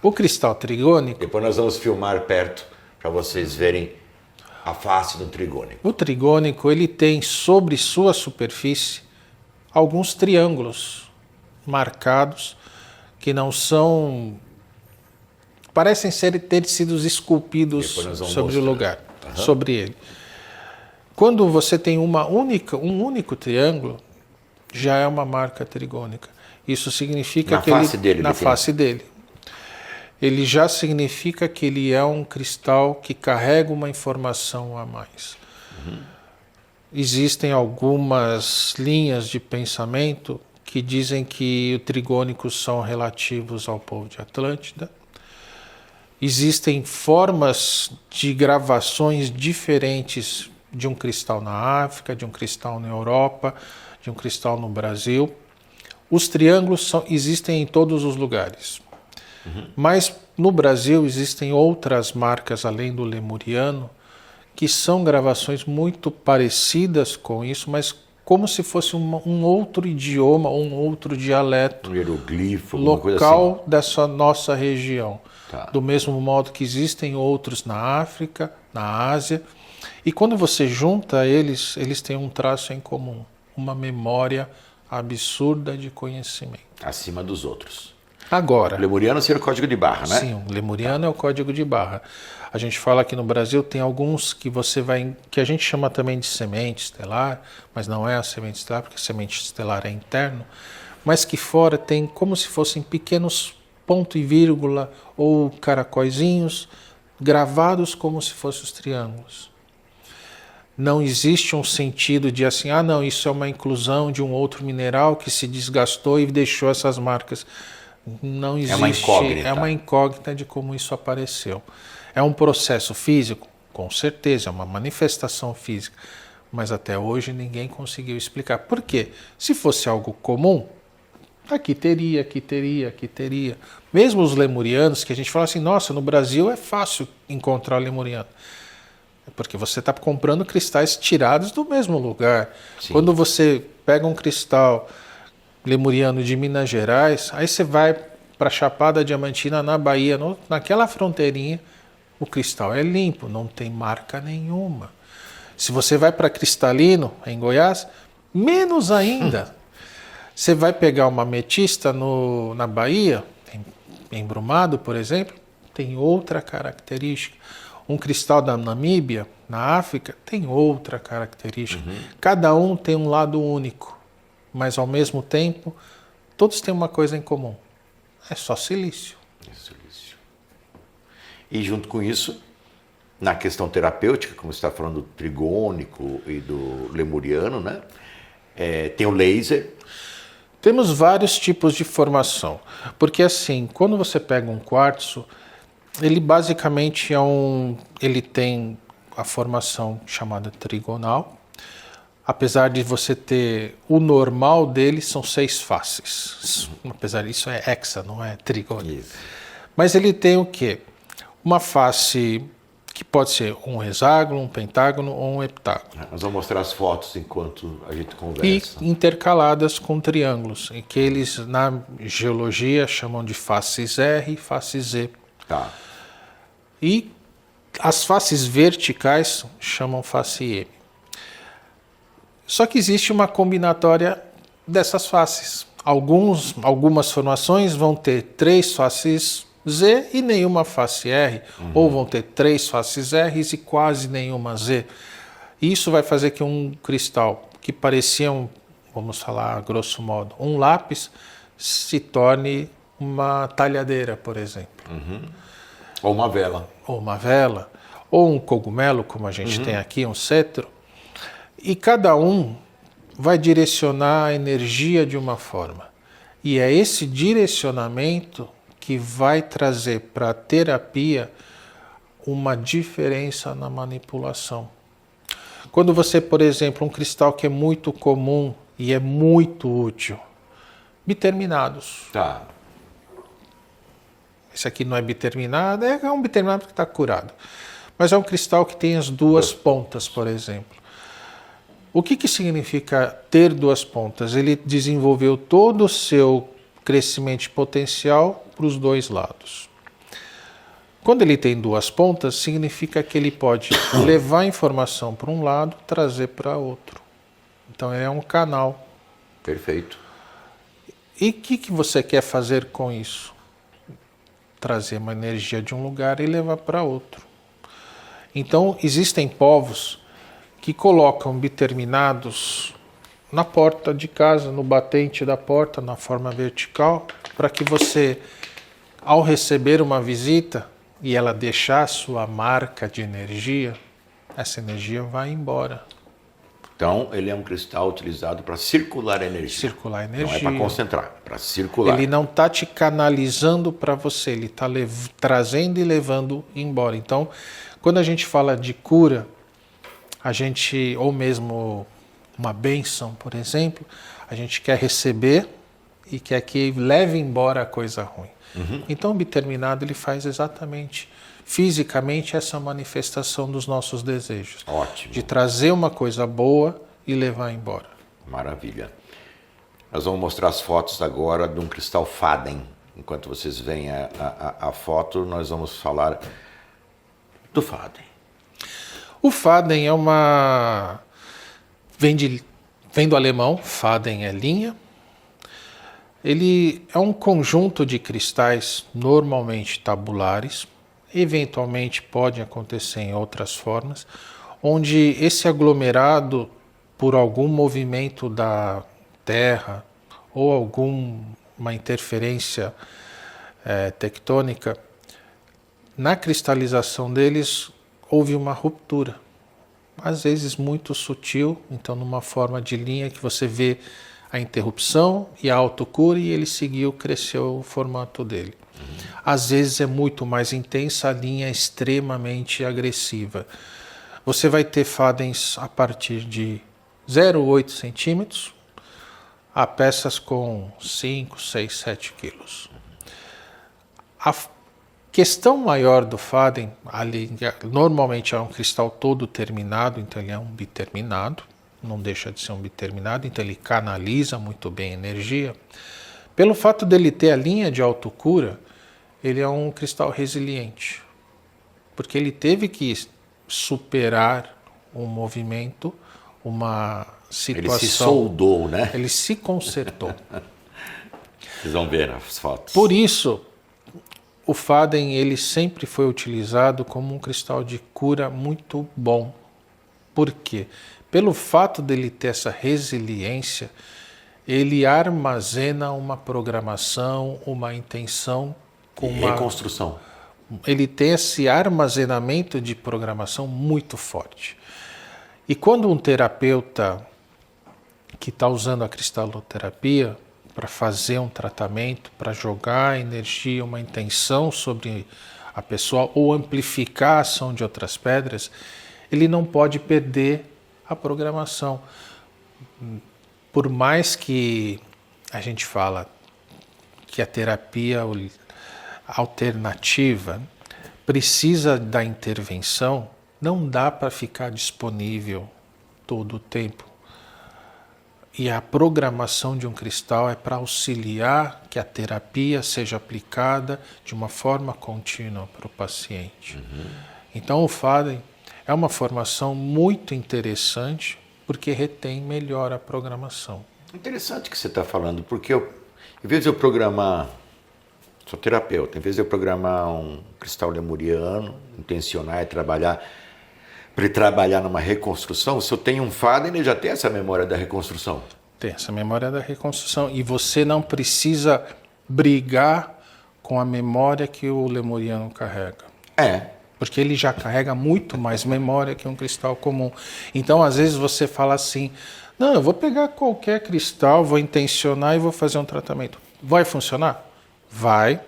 O cristal trigônico... Depois nós vamos filmar perto para vocês verem a face do trigônico. O trigônico ele tem sobre sua superfície alguns triângulos marcados que não são... parecem ter sido esculpidos sobre o lugar, sobre ele. Quando você tem um único triângulo, já é uma marca trigônica. Isso significa na face dele. Ele já significa que ele é um cristal que carrega uma informação a mais. Existem algumas linhas de pensamento que dizem que os trigônicos são relativos ao povo de Atlântida. Existem formas de gravações diferentes de um cristal na África, de um cristal na Europa, de um cristal no Brasil. Os triângulos existem em todos os lugares. Mas no Brasil existem outras marcas além do lemuriano que são gravações muito parecidas com isso, mas como se fosse um outro idioma, um outro dialeto, um hieroglifo, local coisa assim. Dessa nossa região. Tá. Do mesmo modo que existem outros na África, na Ásia. E quando você junta eles têm um traço em comum, uma memória absurda de conhecimento. Acima dos outros. Agora, O lemuriano seria o código de barra, né? sim, o lemuriano é o código de barra. A gente fala que no Brasil tem alguns que a gente chama também de semente estelar, mas não é a semente estelar, porque a semente estelar é interno, mas que fora tem como se fossem pequenos ponto e vírgula ou caracóizinhos gravados como se fossem os triângulos. Não existe um sentido de assim, não, isso é uma inclusão de um outro mineral que se desgastou e deixou essas marcas. Não existe. É uma incógnita de como isso apareceu. É um processo físico? Com certeza, é uma manifestação física. Mas até hoje ninguém conseguiu explicar. Por quê? Se fosse algo comum, aqui teria. Mesmo os lemurianos, que a gente fala assim, nossa, no Brasil é fácil encontrar lemuriano. É porque você está comprando cristais tirados do mesmo lugar. Sim. Quando você pega um cristal lemuriano de Minas Gerais, aí você vai para a Chapada Diamantina, na Bahia, naquela fronteirinha, o cristal é limpo, não tem marca nenhuma. Se você vai para Cristalino, em Goiás, menos ainda. Você vai pegar uma ametista na Bahia, em Brumado, por exemplo, tem outra característica. Um cristal da Namíbia, na África, tem outra característica. Cada um tem um lado único, mas ao mesmo tempo, todos têm uma coisa em comum. É só silício. Silício. E junto com isso, na questão terapêutica, como você está falando do trigônico e do lemuriano, né? Tem o laser. Temos vários tipos de formação, porque assim, quando você pega um quartzo, ele basicamente ele tem a formação chamada trigonal, apesar de você ter, o normal dele são 6 faces, apesar disso é hexa, não é trigônico. Mas ele tem o quê? Uma face que pode ser um hexágono, um pentágono ou um heptágono. Nós vamos mostrar as fotos enquanto a gente E conversa. intercaladas com triângulos, em que eles, na geologia, chamam de faces R e faces Z. Tá. E as faces verticais chamam face M. Só que existe uma combinatória dessas faces. Algumas formações vão ter 3 faces Z e nenhuma face R, ou vão ter 3 faces R e quase nenhuma Z. Isso vai fazer que um cristal que parecia, vamos falar grosso modo, um lápis, se torne uma talhadeira, por exemplo. Ou uma vela. Ou uma vela, ou um cogumelo, como a gente tem aqui, um cetro. E cada um vai direcionar a energia de uma forma. E é esse direcionamento que vai trazer para a terapia uma diferença na manipulação. Quando você, por exemplo, um cristal que é muito comum e é muito útil, biterminados. Tá. Esse aqui não é biterminado, é um biterminado que está curado. Mas é um cristal que tem as 2 pontas, por exemplo. O que significa ter 2 pontas? Ele desenvolveu todo o seu crescimento potencial para os 2 lados. Quando ele tem 2 pontas, significa que ele pode levar informação para um lado, trazer para outro. Então ele é um canal. Perfeito. E o que você quer fazer com isso? Trazer uma energia de um lugar e levar para outro. Então existem povos que colocam biterminados na porta de casa, no batente da porta, na forma vertical, para que você, ao receber uma visita e ela deixar sua marca de energia, essa energia vai embora. Então, ele é um cristal utilizado para circular energia. Circular energia. Não é para concentrar, é para circular. Ele não está te canalizando para você, ele está trazendo e levando embora. Então, quando a gente fala de cura, a gente, ou mesmo uma bênção, por exemplo, a gente quer receber e quer que leve embora a coisa ruim. Então o biterminado ele faz exatamente, fisicamente, essa manifestação dos nossos desejos. Ótimo. De trazer uma coisa boa e levar embora. Maravilha. Nós vamos mostrar as fotos agora de um cristal Faden. Enquanto vocês veem a foto, nós vamos falar do Faden. O Faden é uma... Vem do alemão, Faden é linha. Ele é um conjunto de cristais normalmente tabulares, eventualmente pode acontecer em outras formas, onde esse aglomerado, por algum movimento da Terra ou alguma interferência tectônica, na cristalização deles houve uma ruptura. Às vezes muito sutil, então numa forma de linha que você vê a interrupção e a autocura e ele seguiu, cresceu o formato dele. Às vezes é muito mais intensa, a linha é extremamente agressiva. Você vai ter fadens a partir de 0,8 centímetros a peças com 5, 6, 7 quilos. A questão maior do faden, normalmente é um cristal todo terminado, então ele é um biterminado, não deixa de ser um biterminado, então ele canaliza muito bem a energia. Pelo fato dele ter a linha de autocura, ele é um cristal resiliente, porque ele teve que superar um movimento, uma situação. Ele se soldou, né? Ele se consertou. Vocês vão ver as fotos. Por isso, o Faden ele sempre foi utilizado como um cristal de cura muito bom. Por quê? Pelo fato dele ter essa resiliência, ele armazena uma programação, uma intenção com uma reconstrução. Ele tem esse armazenamento de programação muito forte. E quando um terapeuta que está usando a cristaloterapia para fazer um tratamento, para jogar energia, uma intenção sobre a pessoa ou amplificar a ação de outras pedras, ele não pode perder a programação. Por mais que a gente fala que a terapia alternativa precisa da intervenção, não dá para ficar disponível todo o tempo. E a programação de um cristal é para auxiliar que a terapia seja aplicada de uma forma contínua para o paciente. Então o Faden é uma formação muito interessante porque retém melhor a programação. Interessante o que você está falando, porque em vez de eu programar, sou terapeuta, em vez de eu programar um cristal lemuriano, intencionar e trabalhar, para ele trabalhar numa reconstrução, se eu tenho um Faden, ele já tem essa memória da reconstrução. Tem essa memória da reconstrução e você não precisa brigar com a memória que o lemuriano carrega. Porque ele já carrega muito mais memória que um cristal comum. Então, às vezes, você fala assim, não, eu vou pegar qualquer cristal, vou intencionar e vou fazer um tratamento. Vai funcionar? Vai,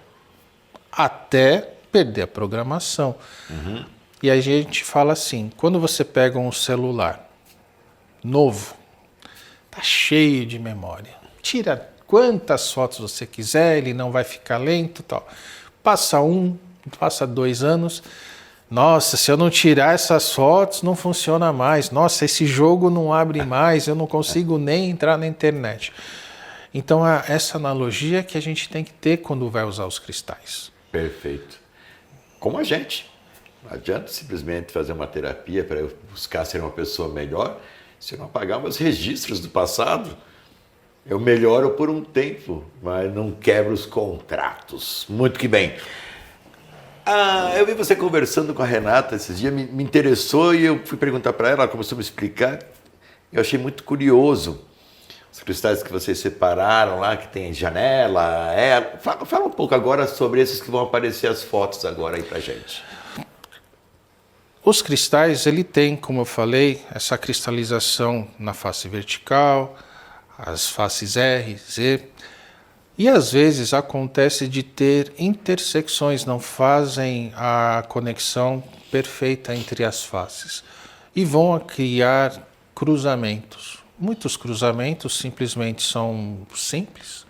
até perder a programação. E aí a gente fala assim, quando você pega um celular novo, tá cheio de memória, tira quantas fotos você quiser, ele não vai ficar lento, tal. Passa 2 anos, nossa, se eu não tirar essas fotos não funciona mais, nossa, esse jogo não abre mais, eu não consigo nem entrar na internet. Então essa analogia que a gente tem que ter quando vai usar os cristais. Perfeito. Como a gente. Não adianta simplesmente fazer uma terapia para eu buscar ser uma pessoa melhor se eu não apagar meus registros do passado. Eu melhoro por um tempo, mas não quebro os contratos. Muito que bem. Eu vi você conversando com a Renata esses dias, me interessou e eu fui perguntar para ela, ela começou a me explicar. Eu achei muito curioso. Os cristais que vocês separaram lá, que tem janela. Fala um pouco agora sobre esses que vão aparecer as fotos agora aí pra gente. Os cristais, ele tem, como eu falei, essa cristalização na face vertical, as faces R, Z, e às vezes acontece de ter intersecções, não fazem a conexão perfeita entre as faces e vão criar cruzamentos. Muitos cruzamentos simplesmente são simples,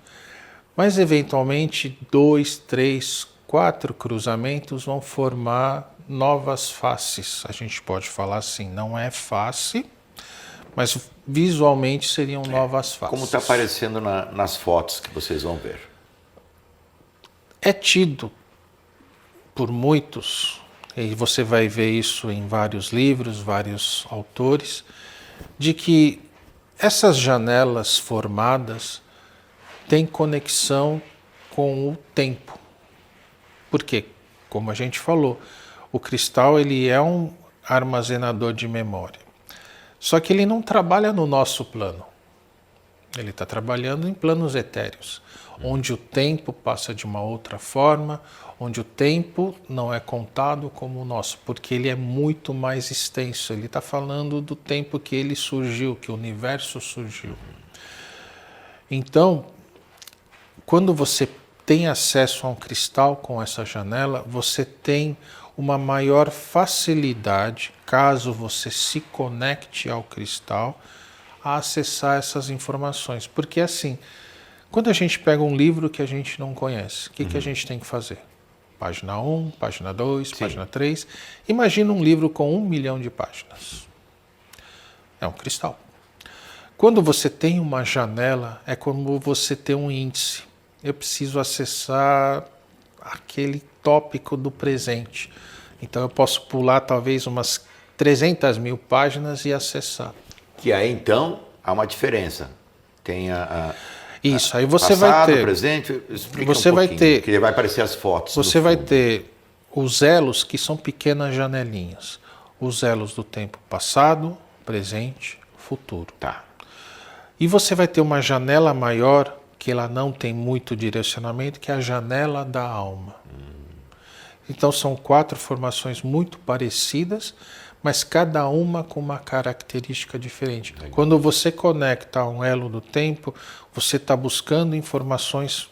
mas eventualmente 2, 3, 4 cruzamentos vão formar novas faces. A gente pode falar assim, não é face, mas visualmente seriam novas faces. Como está aparecendo nas fotos que vocês vão ver. É tido por muitos, e você vai ver isso em vários livros, vários autores, de que essas janelas formadas têm conexão com o tempo. Por quê? Como a gente falou, o cristal ele é um armazenador de memória. Só que ele não trabalha no nosso plano. Ele está trabalhando em planos etéreos, onde o tempo passa de uma outra forma, onde o tempo não é contado como o nosso, porque ele é muito mais extenso. Ele está falando do tempo que ele surgiu, que o universo surgiu. Então, quando você tem acesso a um cristal com essa janela, você tem uma maior facilidade, caso você se conecte ao cristal, a acessar essas informações. Porque assim, quando a gente pega um livro que a gente não conhece, o que a gente tem que fazer? Página 1, página 2, Sim. Página 3. Imagina um livro com 1 milhão de páginas. É um cristal. Quando você tem uma janela, é como você ter um índice. Eu preciso acessar aquele tópico do presente. Então eu posso pular talvez umas 300 mil páginas e acessar. Que aí então há uma diferença. Tem Isso, aí você Passado, vai ter... presente, explica você um vai pouquinho, ter... que vai aparecer as fotos. Você vai ter os elos, que são pequenas janelinhas. Os elos do tempo passado, presente, futuro. Tá. E você vai ter uma janela maior, que ela não tem muito direcionamento, que é a janela da alma. Então são 4 formações muito parecidas, mas cada uma com uma característica diferente. Legal. Quando você conecta a um elo do tempo, você está buscando informações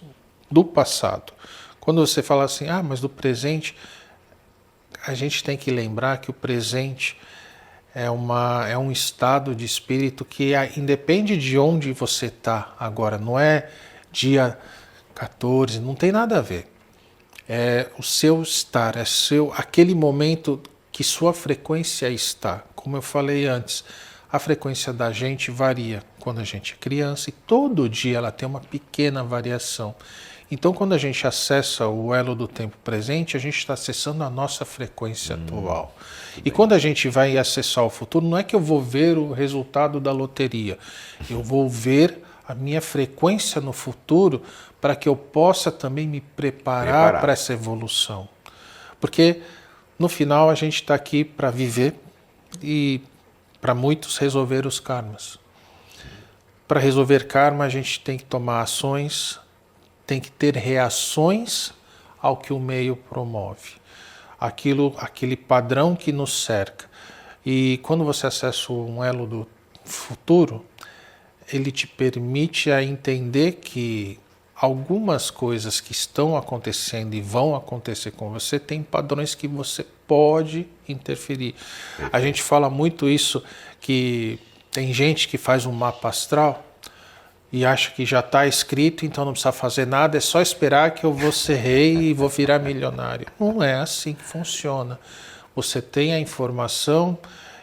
do passado. Quando você fala assim, mas do presente, a gente tem que lembrar que o presente é um estado de espírito que independe de onde você está agora, não é dia 14, não tem nada a ver. É o seu estar, aquele momento que sua frequência está. Como eu falei antes, a frequência da gente varia quando a gente é criança e todo dia ela tem uma pequena variação. Então, quando a gente acessa o elo do tempo presente, a gente está acessando a nossa frequência atual. E quando a gente vai acessar o futuro, não é que eu vou ver o resultado da loteria. Eu vou ver a minha frequência no futuro para que eu possa também me preparar para essa evolução. Porque, no final, a gente está aqui para viver e, para muitos, resolver os karmas. Para resolver karma, a gente tem que tomar ações, tem que ter reações ao que o meio promove. Aquele padrão que nos cerca. E quando você acessa um elo do futuro, ele te permite a entender que algumas coisas que estão acontecendo e vão acontecer com você, tem padrões que você pode interferir. A gente fala muito isso, que tem gente que faz um mapa astral e acha que já está escrito, então não precisa fazer nada, é só esperar que eu vou ser rei e vou virar milionário. Não é assim que funciona. Você tem a informação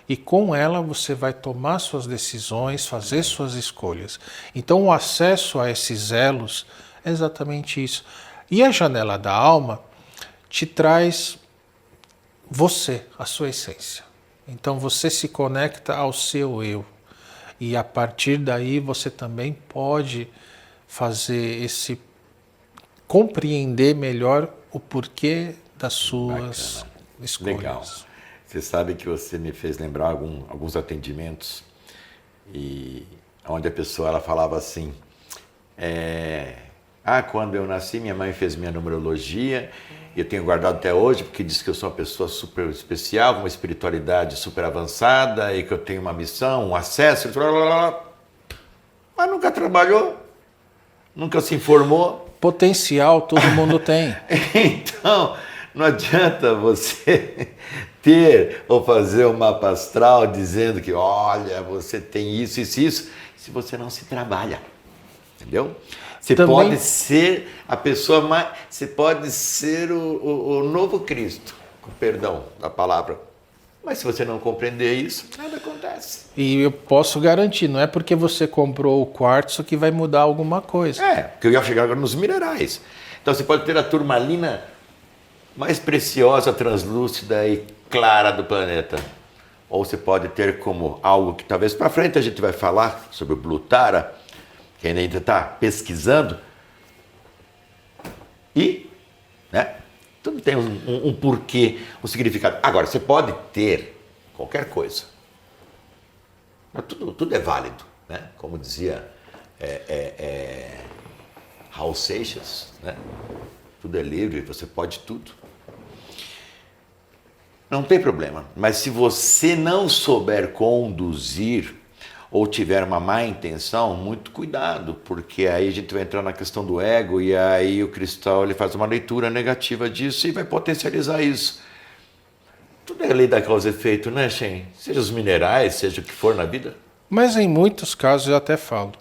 e com ela você vai tomar suas decisões, fazer suas escolhas. Então o acesso a esses elos é exatamente isso. E a janela da alma te traz você, a sua essência. Então você se conecta ao seu eu. E a partir daí você também pode fazer compreender melhor o porquê das suas escolhas. Legal. Você sabe que você me fez lembrar alguns atendimentos e onde a pessoa ela falava assim, quando eu nasci minha mãe fez minha numerologia e eu tenho guardado até hoje porque diz que eu sou uma pessoa super especial, com uma espiritualidade super avançada e que eu tenho uma missão, um acesso, mas nunca trabalhou, nunca se informou. Potencial todo mundo tem. Então, não adianta você ter ou fazer um mapa astral dizendo que, olha, você tem isso, isso, isso, se você não se trabalha, entendeu? Você também pode ser a pessoa mais... Você pode ser o novo Cristo, com perdão da palavra. Mas se você não compreender isso, nada acontece. E eu posso garantir, não é porque você comprou o quartzo que vai mudar alguma coisa. Porque eu ia chegar agora nos minerais. Então você pode ter a turmalina mais preciosa, translúcida e clara do planeta. Ou você pode ter como algo que talvez para frente a gente vai falar sobre o Blue Tara, que ainda está pesquisando, e tudo tem um porquê, um significado. Agora, você pode ter qualquer coisa, mas tudo é válido, né? Como dizia Raul Seixas, né? Tudo é livre, você pode tudo. Não tem problema, mas se você não souber conduzir ou tiver uma má intenção, muito cuidado, porque aí a gente vai entrar na questão do ego e aí o cristal ele faz uma leitura negativa disso e vai potencializar isso. Tudo é lei da causa e efeito, né, Shen? Seja os minerais, seja o que for na vida. Mas em muitos casos eu até falo,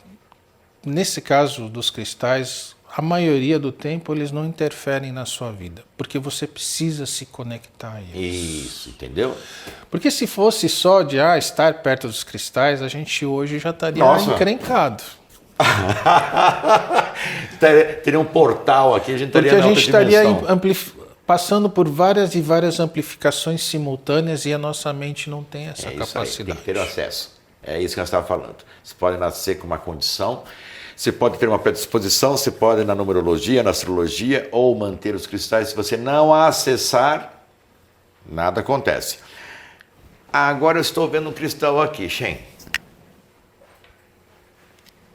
nesse caso dos cristais, a maioria do tempo eles não interferem na sua vida, porque você precisa se conectar a eles. Isso, entendeu? Porque se fosse só de estar perto dos cristais, a gente hoje já estaria encrencado. Teria um portal aqui, a gente estaria porque a gente estaria passando por várias e várias amplificações simultâneas e a nossa mente não tem essa capacidade. Aí, tem que ter acesso. É isso que nós estávamos falando. Você pode nascer com uma condição Você pode ter uma predisposição, você pode ir na numerologia, na astrologia, ou manter os cristais. Se você não acessar, nada acontece. Agora eu estou vendo um cristal aqui, Shen.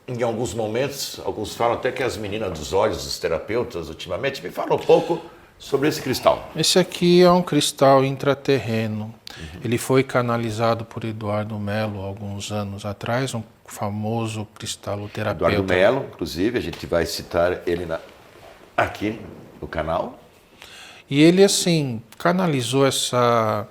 Em alguns momentos, alguns falam até que as meninas dos olhos, os terapeutas, ultimamente, me falam um pouco sobre esse cristal. Esse aqui é um cristal intraterreno. Ele foi canalizado por Eduardo Melo alguns anos atrás, um famoso cristaloterapeuta. Eduardo Melo, inclusive, a gente vai citar ele aqui no canal. E ele, assim, canalizou essa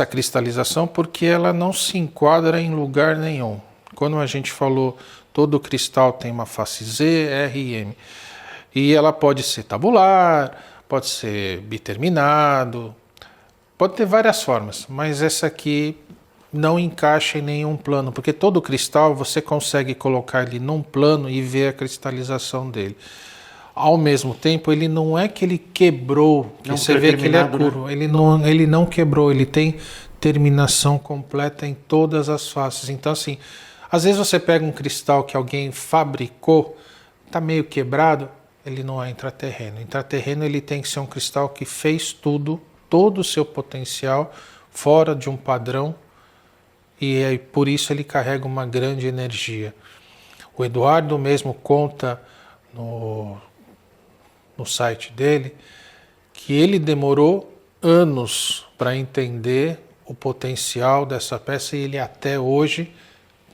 cristalização porque ela não se enquadra em lugar nenhum. Quando a gente falou, todo cristal tem uma face Z, R e M. E ela pode ser tabular, pode ser biterminado, pode ter várias formas, mas essa aqui não encaixa em nenhum plano, porque todo cristal você consegue colocar ele num plano e ver a cristalização dele. Ao mesmo tempo, ele não é que ele quebrou, que você vê que ele é curvo, né? Ele não quebrou, ele tem terminação completa em todas as faces. Então, assim, às vezes você pega um cristal que alguém fabricou, está meio quebrado, ele não é intraterreno. Intraterreno ele tem que ser um cristal que fez tudo, todo o seu potencial, fora de um padrão, e por isso ele carrega uma grande energia. O Eduardo mesmo conta no site dele que ele demorou anos para entender o potencial dessa peça e ele até hoje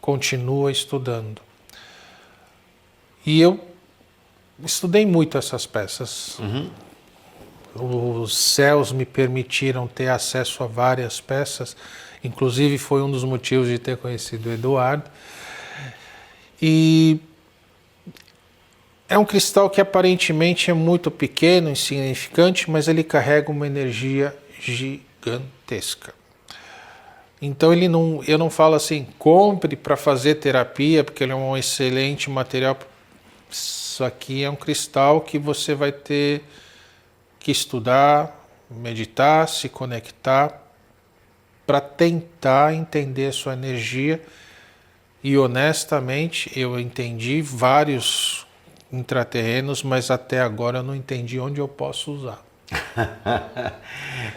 continua estudando. E eu estudei muito essas peças. Os céus me permitiram ter acesso a várias peças, inclusive foi um dos motivos de ter conhecido o Eduardo. E é um cristal que aparentemente é muito pequeno, insignificante, mas ele carrega uma energia gigantesca. Então eu não falo assim, compre para fazer terapia, porque ele é um excelente material. Isso aqui é um cristal que você vai ter que estudar, meditar, se conectar, para tentar entender a sua energia. E honestamente, eu entendi vários intraterrenos, mas até agora eu não entendi onde eu posso usar.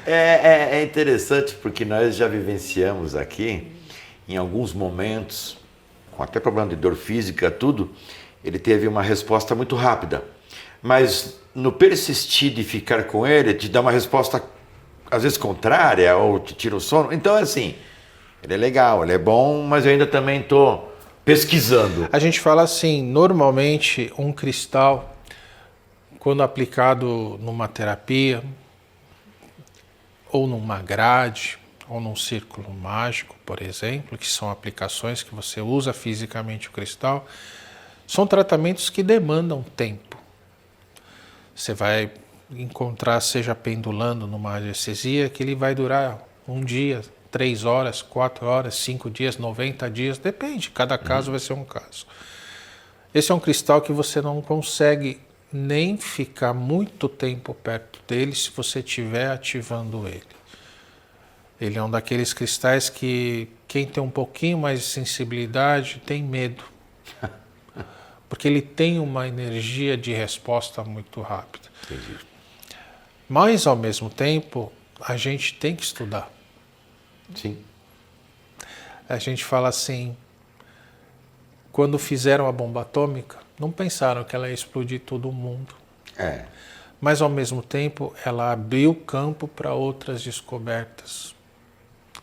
É interessante porque nós já vivenciamos aqui, em alguns momentos, com até problema de dor física, tudo, ele teve uma resposta muito rápida. Mas no persistir de ficar com ele, te dá uma resposta às vezes contrária ou te tira o sono. Então é assim, ele é legal, ele é bom, mas eu ainda também estou pesquisando. A gente fala assim, normalmente um cristal, quando aplicado numa terapia, ou numa grade, ou num círculo mágico, por exemplo, que são aplicações que você usa fisicamente o cristal, são tratamentos que demandam tempo. Você vai encontrar, seja pendulando numa anestesia, que ele vai durar um dia, 3 horas, 4 horas, 5 dias, 90 dias, depende, cada caso vai ser um caso. Esse é um cristal que você não consegue nem ficar muito tempo perto dele se você estiver ativando ele. Ele é um daqueles cristais que quem tem um pouquinho mais de sensibilidade tem medo. Porque ele tem uma energia de resposta muito rápida. Entendi. Mas, ao mesmo tempo, a gente tem que estudar. Sim. A gente fala assim, quando fizeram a bomba atômica, não pensaram que ela ia explodir todo mundo. Mas, ao mesmo tempo, ela abriu campo para outras descobertas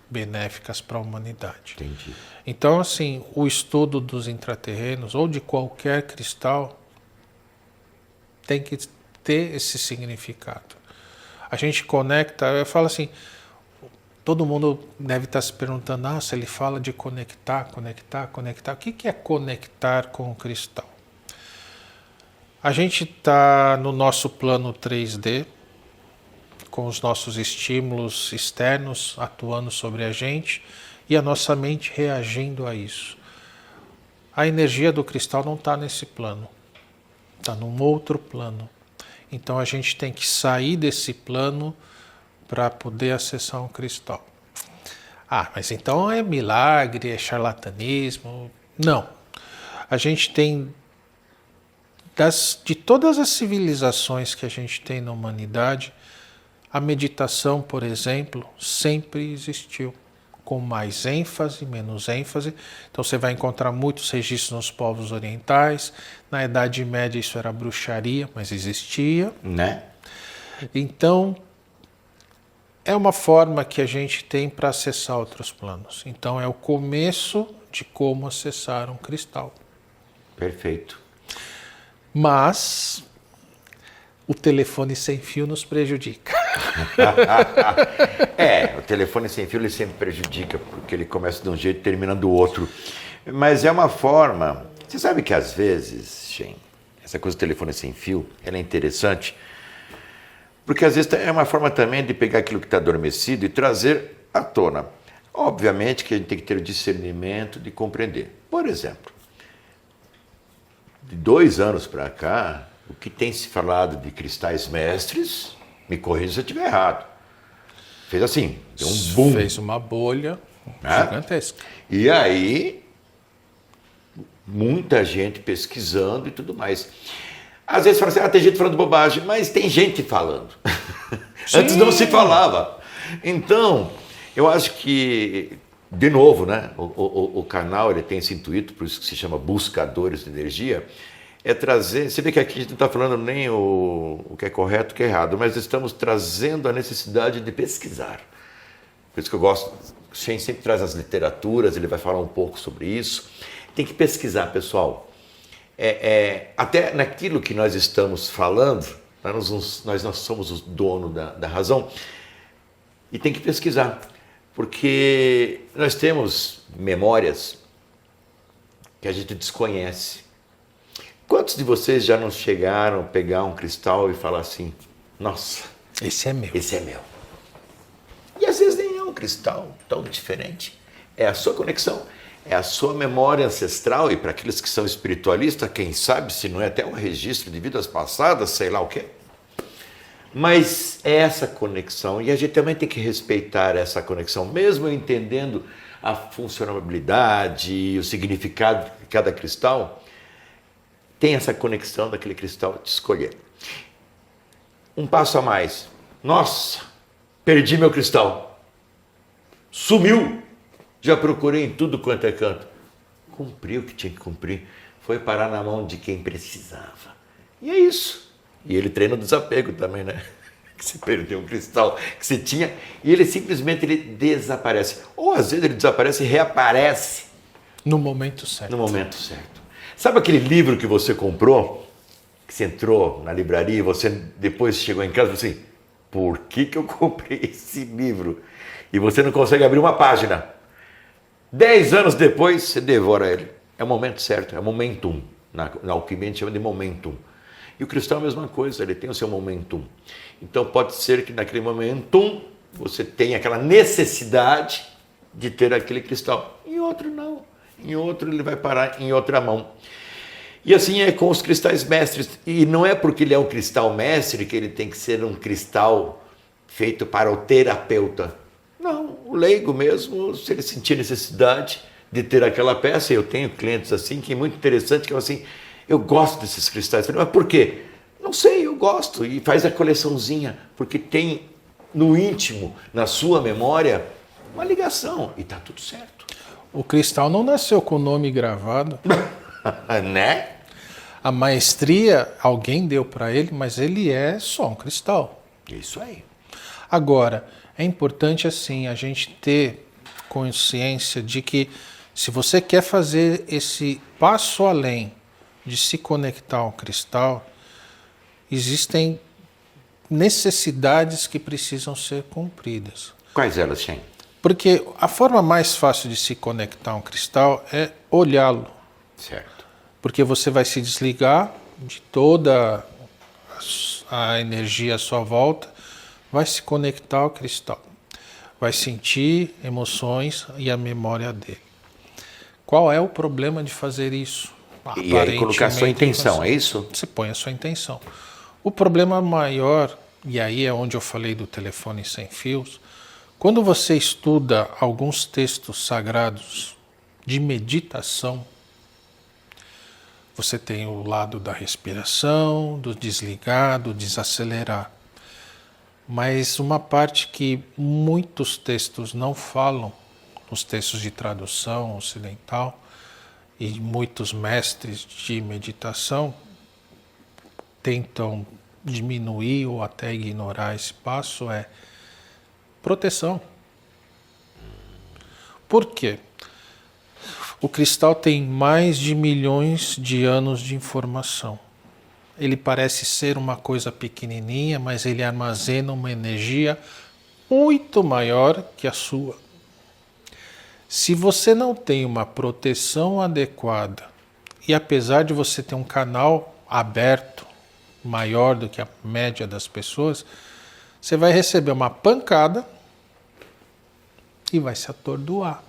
benéficas para a humanidade. Entendi. Então, assim, o estudo dos intraterrenos ou de qualquer cristal tem que ter esse significado. A gente conecta, eu falo assim, todo mundo deve estar se perguntando, se ele fala de conectar. O que é conectar com o cristal? A gente está no nosso plano 3D, com os nossos estímulos externos atuando sobre a gente e a nossa mente reagindo a isso. A energia do cristal não está nesse plano, está num outro plano. Então a gente tem que sair desse plano para poder acessar um cristal. Mas então é milagre, é charlatanismo? Não. A gente tem, de todas as civilizações que a gente tem na humanidade, a meditação, por exemplo, sempre existiu, com mais ênfase, menos ênfase. Então você vai encontrar muitos registros nos povos orientais. Na Idade Média isso era bruxaria, mas existia. Né? Então, é uma forma que a gente tem para acessar outros planos. Então, é o começo de como acessar um cristal. Perfeito. Mas o telefone sem fio nos prejudica. O telefone sem fio ele sempre prejudica, porque ele começa de um jeito e termina do outro. Mas é uma forma... Você sabe que às vezes, Shen, essa coisa do telefone sem fio, ela é interessante, porque às vezes é uma forma também de pegar aquilo que está adormecido e trazer à tona. Obviamente que a gente tem que ter o discernimento de compreender. Por exemplo, de 2 anos para cá, o que tem se falado de cristais mestres, me corrija se eu estiver errado. Fez assim, deu um boom. Fez uma bolha gigantesca. E aí, muita gente pesquisando e tudo mais. Às vezes fala assim, tem gente falando bobagem, mas tem gente falando. Antes não se falava. Então, eu acho que, de novo, né, o canal ele tem esse intuito, por isso que se chama Buscadores de Energia, é trazer... Você vê que aqui a gente não está falando nem o que é correto e o que é errado, mas estamos trazendo a necessidade de pesquisar. Por isso que eu gosto... O Shen sempre traz as literaturas, ele vai falar um pouco sobre isso. Tem que pesquisar, pessoal. Até naquilo que nós estamos falando, nós não somos o dono da razão, e tem que pesquisar, porque nós temos memórias que a gente desconhece. Quantos de vocês já não chegaram a pegar um cristal e falar assim, nossa, esse é meu. Esse é meu. E às vezes nem é um cristal tão diferente. É a sua conexão, é a sua memória ancestral, e para aqueles que são espiritualistas, quem sabe se não é até um registro de vidas passadas, sei lá o quê. Mas é essa conexão, e a gente também tem que respeitar essa conexão, mesmo entendendo a funcionalidade e o significado de cada cristal, tem essa conexão daquele cristal de escolher. Um passo a mais. Nossa, perdi meu cristal. Sumiu. Já procurei em tudo quanto é canto. Cumpri o que tinha que cumprir. Foi parar na mão de quem precisava. E é isso. E ele treina o desapego também, né? Que você perdeu um cristal que você tinha e ele simplesmente desaparece. Ou às vezes ele desaparece e reaparece. No momento certo. No momento certo. Sabe aquele livro que você comprou? Que você entrou na livraria e você depois chegou em casa e falou assim, por que eu comprei esse livro? E você não consegue abrir uma página. 10 anos depois, você devora ele. É o momento certo, é o momentum. Na alquimia a gente chama de momentum. E o cristal é a mesma coisa, ele tem o seu momentum. Então pode ser que naquele momentum você tenha aquela necessidade de ter aquele cristal. Em outro não. Em outro ele vai parar em outra mão. E assim é com os cristais mestres. E não é porque ele é um cristal mestre que ele tem que ser um cristal feito para o terapeuta. Não, o leigo mesmo, se ele sentir necessidade de ter aquela peça, eu tenho clientes assim, que é muito interessante, que falam assim, eu gosto desses cristais. Eu falei, mas por quê? Não sei, eu gosto. E faz a coleçãozinha, porque tem no íntimo, na sua memória, uma ligação. E está tudo certo. O cristal não nasceu com o nome gravado. Né? A maestria alguém deu para ele, mas ele é só um cristal. Isso aí. Agora, é importante assim a gente ter consciência de que se você quer fazer esse passo além de se conectar ao cristal, existem necessidades que precisam ser cumpridas. Quais elas, Shen? Porque a forma mais fácil de se conectar a um cristal é olhá-lo. Certo. Porque você vai se desligar de toda a energia à sua volta, vai se conectar ao cristal, vai sentir emoções e a memória dele. Qual é o problema de fazer isso? E aí colocar a sua intenção, é isso? Você põe a sua intenção. O problema maior, e aí é onde eu falei do telefone sem fios, quando você estuda alguns textos sagrados de meditação, Você tem o lado da respiração, do desligar, do desacelerar. Mas uma parte que muitos textos não falam, os textos de tradução ocidental, e muitos mestres de meditação tentam diminuir ou até ignorar esse passo, é proteção. Por quê? O cristal tem mais de milhões de anos de informação. Ele parece ser uma coisa pequenininha, mas ele armazena uma energia muito maior que a sua. Se você não tem uma proteção adequada, e apesar de você ter um canal aberto, maior do que a média das pessoas, você vai receber uma pancada e vai se atordoar.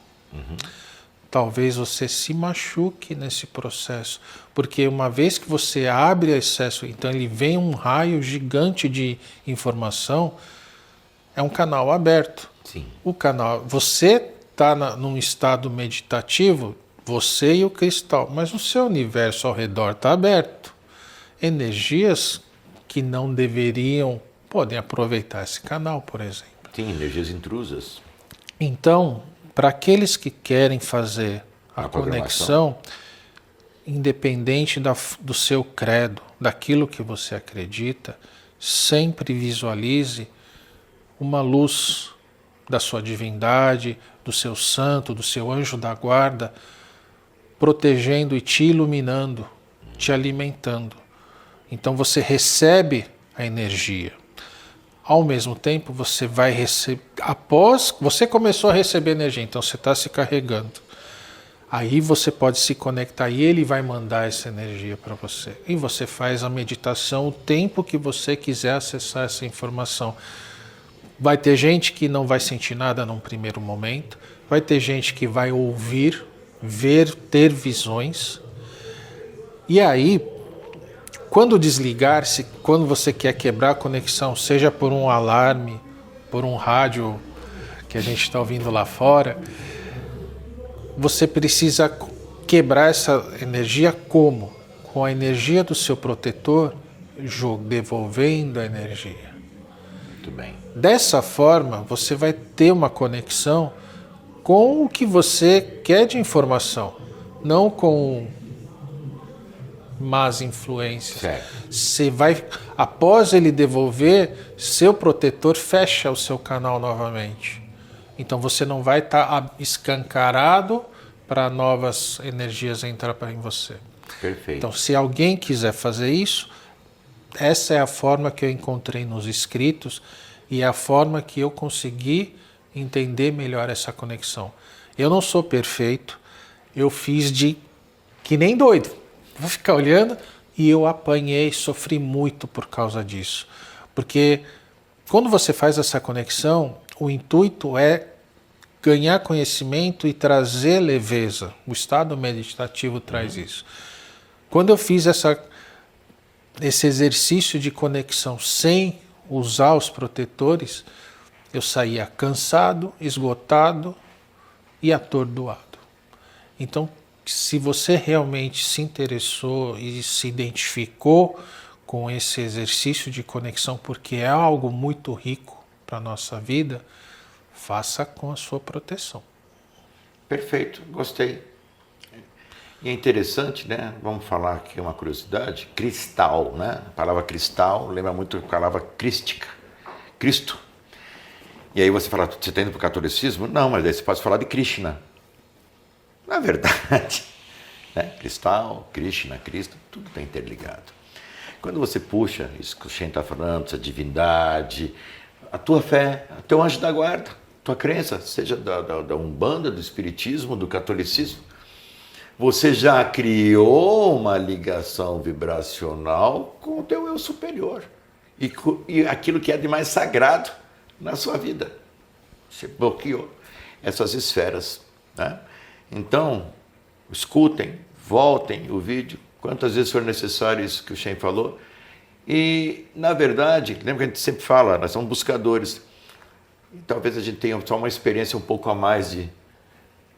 Talvez você se machuque nesse processo, porque uma vez que você abre excesso, então ele vem um raio gigante de informação, é um canal aberto. Sim. O canal, você está num estado meditativo, você e o cristal, mas o seu universo ao redor está aberto. Energias que não deveriam podem aproveitar esse canal, por exemplo. Sim, energias intrusas. Então, para aqueles que querem fazer a conexão, independente do seu credo, daquilo que você acredita, sempre visualize uma luz da sua divindade, do seu santo, do seu anjo da guarda, protegendo e te iluminando, te alimentando. Então você recebe a energia. Ao mesmo tempo, você vai receber. Após você começou a receber energia, então você está se carregando. Aí você pode se conectar e ele vai mandar essa energia para você. E você faz a meditação o tempo que você quiser acessar essa informação. Vai ter gente que não vai sentir nada num primeiro momento. Vai ter gente que vai ouvir, ver, ter visões. E aí, quando desligar-se, quando você quer quebrar a conexão, seja por um alarme, por um rádio que a gente está ouvindo lá fora, você precisa quebrar essa energia como? Com a energia do seu protetor, devolvendo a energia. Muito bem. Dessa forma, você vai ter uma conexão com o que você quer de informação, não com más influências. Certo. Você vai, após ele devolver, seu protetor fecha o seu canal novamente. Então você não vai estar escancarado para novas energias entrar em você. Perfeito. Então, se alguém quiser fazer isso, essa é a forma que eu encontrei nos escritos e é a forma que eu consegui entender melhor essa conexão. Eu não sou perfeito, eu fiz de que nem doido. Vou ficar olhando e eu apanhei, sofri muito por causa disso. Porque quando você faz essa conexão, o intuito é ganhar conhecimento e trazer leveza. O estado meditativo traz isso. Quando eu fiz esse exercício de conexão sem usar os protetores, eu saía cansado, esgotado e atordoado. Então, se você realmente se interessou e se identificou com esse exercício de conexão, porque é algo muito rico para a nossa vida, faça com a sua proteção. Perfeito, gostei. E é interessante, né? Vamos falar aqui uma curiosidade. Cristal, né? A palavra cristal lembra muito da palavra crística, Cristo. E aí você fala, você está indo para o catolicismo? Não, mas aí você pode falar de Krishna. Na verdade, né? Cristal, Krishna, Cristo, tudo está interligado. Quando você puxa isso que o Shen está falando, essa divindade, a tua fé, o teu anjo da guarda, tua crença, seja da Umbanda, do Espiritismo, do Catolicismo, você já criou uma ligação vibracional com o teu eu superior e aquilo que é de mais sagrado na sua vida. Você bloqueou essas esferas, né? Então, escutem, voltem o vídeo, quantas vezes for necessário isso que o Shen falou. E, na verdade, lembra que a gente sempre fala, nós somos buscadores. E talvez a gente tenha só uma experiência um pouco a mais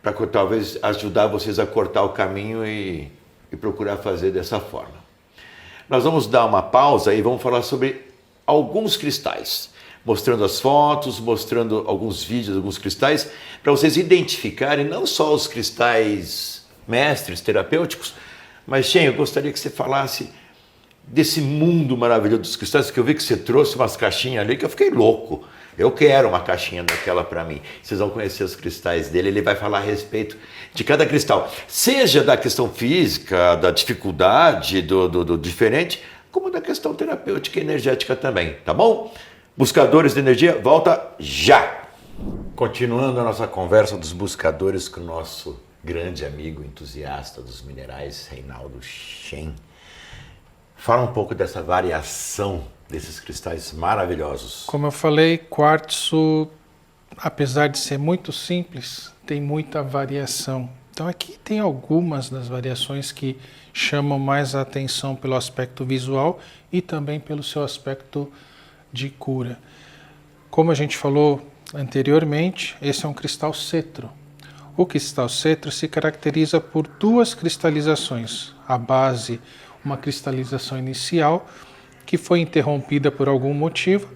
para talvez ajudar vocês a cortar o caminho e e procurar fazer dessa forma. Nós vamos dar uma pausa e vamos falar sobre alguns cristais, mostrando as fotos, mostrando alguns vídeos de alguns cristais, para vocês identificarem não só os cristais mestres terapêuticos, mas, Shen, eu gostaria que você falasse desse mundo maravilhoso dos cristais, porque eu vi que você trouxe umas caixinhas ali que eu fiquei louco. Eu quero uma caixinha daquela para mim. Vocês vão conhecer os cristais dele, ele vai falar a respeito de cada cristal, seja da questão física, da dificuldade, do diferente, como da questão terapêutica e energética também, tá bom? Buscadores de energia, volta já! Continuando a nossa conversa dos buscadores com o nosso grande amigo entusiasta dos minerais, Reinaldo Shen. Fala um pouco dessa variação desses cristais maravilhosos. Como eu falei, quartzo, apesar de ser muito simples, tem muita variação. Então aqui tem algumas das variações que chamam mais a atenção pelo aspecto visual e também pelo seu aspecto de cura. Como a gente falou anteriormente, esse é um cristal cetro. O cristal cetro se caracteriza por duas cristalizações. A base, uma cristalização inicial, que foi interrompida por algum motivo,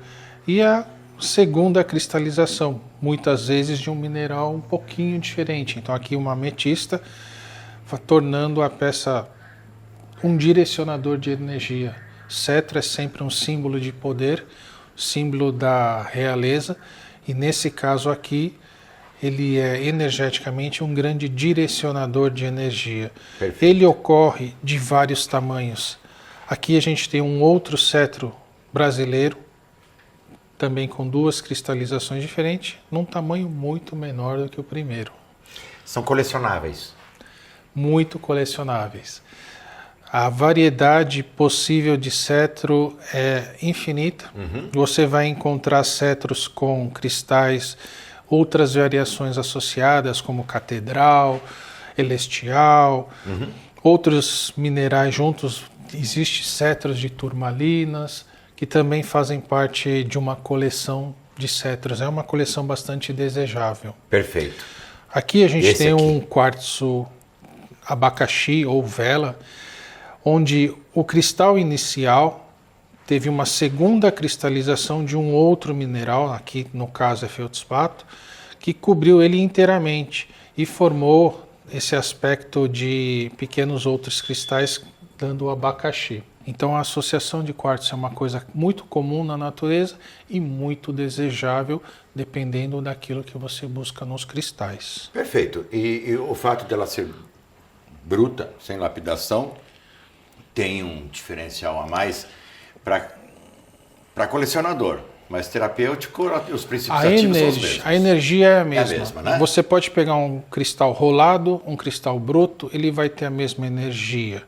e a segunda cristalização, muitas vezes de um mineral um pouquinho diferente. Então aqui uma ametista, tornando a peça um direcionador de energia. Cetro é sempre um símbolo de poder, símbolo da realeza, e nesse caso aqui ele é energeticamente um grande direcionador de energia. Perfeito. Ele ocorre de vários tamanhos. Aqui a gente tem um outro cetro brasileiro, também com duas cristalizações diferentes, num tamanho muito menor do que o primeiro. São colecionáveis? Muito colecionáveis. A variedade possível de cetro é infinita. Você vai encontrar cetros com cristais, outras variações associadas, como catedral, celestial, outros minerais juntos. Existem cetros de turmalinas, que também fazem parte de uma coleção de cetros. É uma coleção bastante desejável. Perfeito. Aqui a gente tem um quartzo abacaxi ou vela, onde o cristal inicial teve uma segunda cristalização de um outro mineral, aqui no caso é feldspato, que cobriu ele inteiramente e formou esse aspecto de pequenos outros cristais, dando o abacaxi. Então a associação de quartzo é uma coisa muito comum na natureza e muito desejável, dependendo daquilo que você busca nos cristais. Perfeito. E o fato dela ser bruta, sem lapidação, tem um diferencial a mais para colecionador. Mas terapêutico, os princípios ativos são os mesmos. A energia é a mesma. É a mesma, né? Você pode pegar um cristal rolado, um cristal bruto, ele vai ter a mesma energia.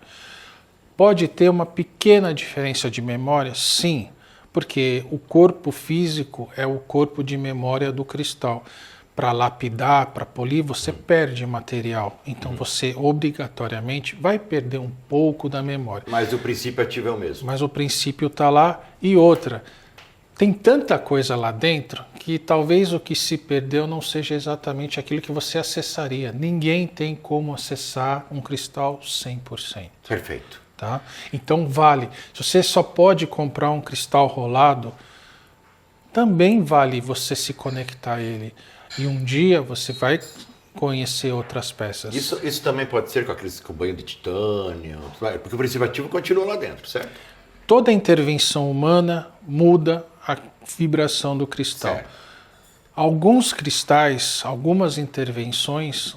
Pode ter uma pequena diferença de memória? Sim, porque o corpo físico é o corpo de memória do cristal. Para lapidar, para polir, você perde material. Então você obrigatoriamente vai perder um pouco da memória. Mas o princípio ativo é o mesmo. Mas o princípio está lá. E outra, tem tanta coisa lá dentro que talvez o que se perdeu não seja exatamente aquilo que você acessaria. Ninguém tem como acessar um cristal 100%. Perfeito. Tá? Então vale. Se você só pode comprar um cristal rolado, também vale você se conectar a ele. E um dia você vai conhecer outras peças. Isso também pode ser com banho de titânio, porque o princípio ativo continua lá dentro, certo? Toda intervenção humana muda a vibração do cristal. Certo. Alguns cristais, algumas intervenções,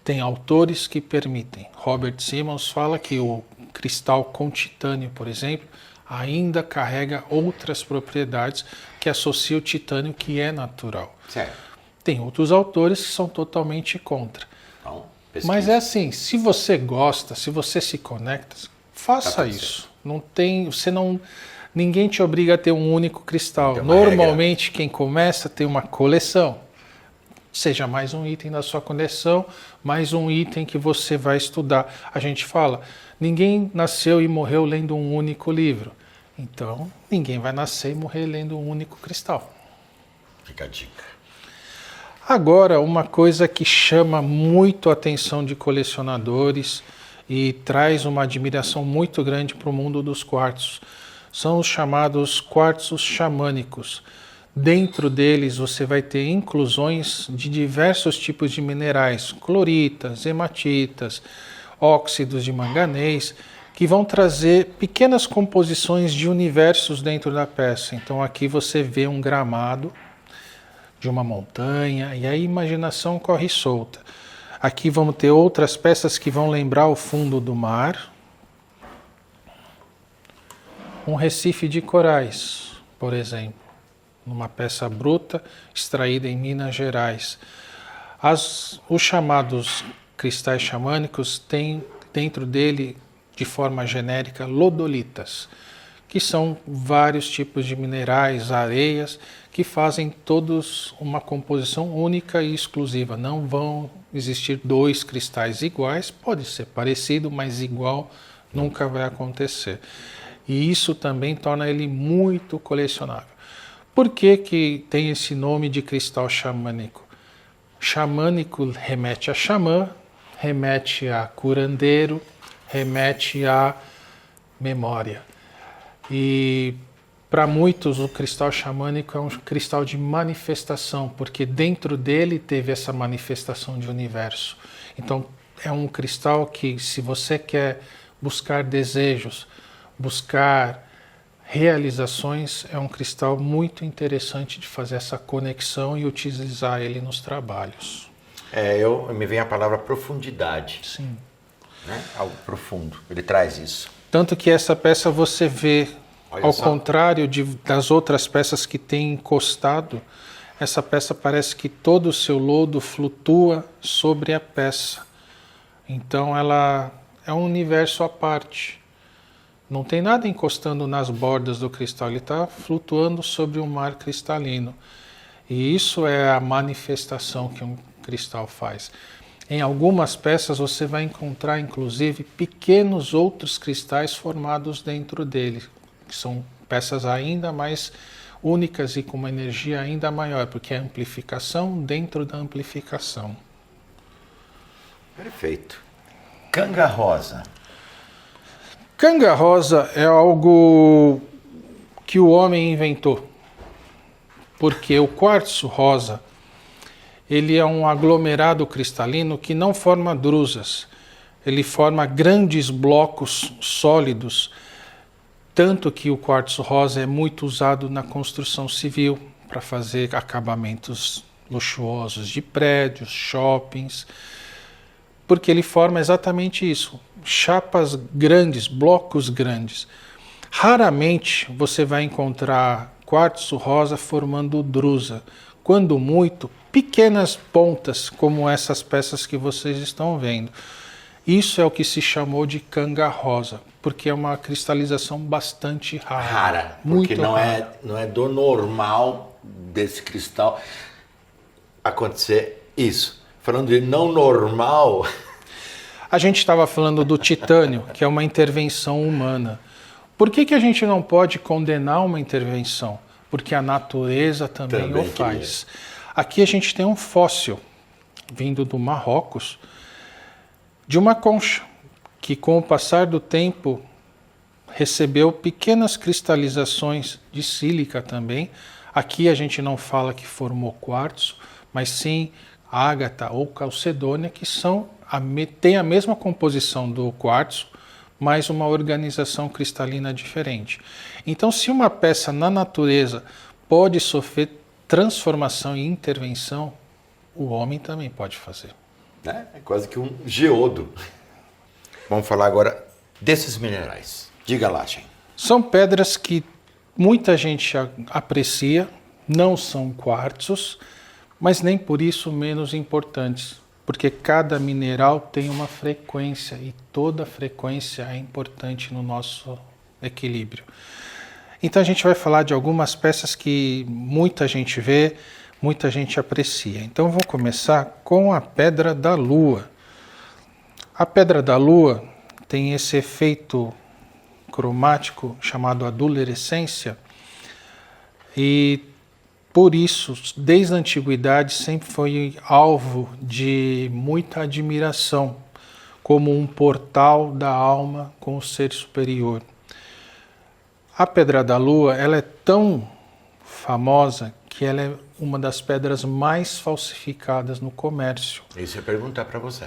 tem autores que permitem. Robert Simmons fala que o cristal com titânio, por exemplo, ainda carrega outras propriedades que associam o titânio, que é natural. Certo. Tem outros autores que são totalmente contra. Então, mas é assim, se você gosta, se você se conecta, faça isso. Não tem, ninguém te obriga a ter um único cristal. Normalmente quem começa tem uma coleção. Seja mais um item da sua coleção, mais um item que você vai estudar. A gente fala, ninguém nasceu e morreu lendo um único livro. Então, ninguém vai nascer e morrer lendo um único cristal. Fica a dica. Agora, uma coisa que chama muito a atenção de colecionadores e traz uma admiração muito grande para o mundo dos quartzos. São os chamados quartzos xamânicos. Dentro deles você vai ter inclusões de diversos tipos de minerais, cloritas, hematitas, óxidos de manganês, que vão trazer pequenas composições de universos dentro da peça. Então aqui você vê um gramado de uma montanha e a imaginação corre solta. Aqui vamos ter outras peças que vão lembrar o fundo do mar. Um recife de corais, por exemplo, numa peça bruta extraída em Minas Gerais. Os chamados cristais xamânicos têm dentro dele, de forma genérica, lodolitas, que são vários tipos de minerais, areias, que fazem todos uma composição única e exclusiva. Não vão existir dois cristais iguais, pode ser parecido, mas igual nunca vai acontecer. E isso também torna ele muito colecionável. Por que que tem esse nome de cristal xamânico? Xamânico remete a xamã, remete a curandeiro, remete à memória. E para muitos o cristal xamânico é um cristal de manifestação, porque dentro dele teve essa manifestação de universo. Então é um cristal que, se você quer buscar desejos, buscar realizações, é um cristal muito interessante de fazer essa conexão e utilizar ele nos trabalhos. Me vem a palavra profundidade. Sim. Né? Algo profundo. Ele traz isso. Tanto que essa peça você vê, ao contrário das outras peças que tem encostado, essa peça parece que todo o seu lodo flutua sobre a peça. Então ela é um universo à parte. Não tem nada encostando nas bordas do cristal, ele está flutuando sobre um mar cristalino. E isso é a manifestação que um cristal faz. Em algumas peças você vai encontrar, inclusive, pequenos outros cristais formados dentro dele, que são peças ainda mais únicas e com uma energia ainda maior, porque é amplificação dentro da amplificação. Perfeito. Canga rosa. Canga rosa é algo que o homem inventou, porque o quartzo rosa ele é um aglomerado cristalino que não forma drusas, ele forma grandes blocos sólidos, tanto que o quartzo rosa é muito usado na construção civil para fazer acabamentos luxuosos de prédios, shoppings, porque ele forma exatamente isso, chapas grandes, blocos grandes. Raramente você vai encontrar quartzo rosa formando drusa, quando muito, pequenas pontas, como essas peças que vocês estão vendo. Isso é o que se chamou de canga rosa, porque é uma cristalização bastante rara. Rara, muito porque rara. Não é do normal desse cristal acontecer isso. Falando de não normal... A gente estava falando do titânio, que é uma intervenção humana. Por que a gente não pode condenar uma intervenção? Porque a natureza também o faz. Aqui a gente tem um fóssil, vindo do Marrocos, de uma concha, que com o passar do tempo recebeu pequenas cristalizações de sílica também. Aqui a gente não fala que formou quartzo, mas sim ágata ou calcedônia, que têm a mesma composição do quartzo, mas uma organização cristalina diferente. Então, se uma peça na natureza pode sofrer transformação e intervenção, o homem também pode fazer. É quase que um geodo. Vamos falar agora desses minerais. Diga lá, gente. São pedras que muita gente aprecia, não são quartzos, mas nem por isso menos importantes, porque cada mineral tem uma frequência e toda frequência é importante no nosso equilíbrio. Então a gente vai falar de algumas peças que muita gente vê, muita gente aprecia. Então vou começar com a pedra da lua. A pedra da lua tem esse efeito cromático chamado adulorescência e por isso, desde a antiguidade, sempre foi alvo de muita admiração. como um portal da alma com o ser superior. A Pedra da Lua, ela é tão famosa que ela é uma das pedras mais falsificadas no comércio. Isso eu ia perguntar para você.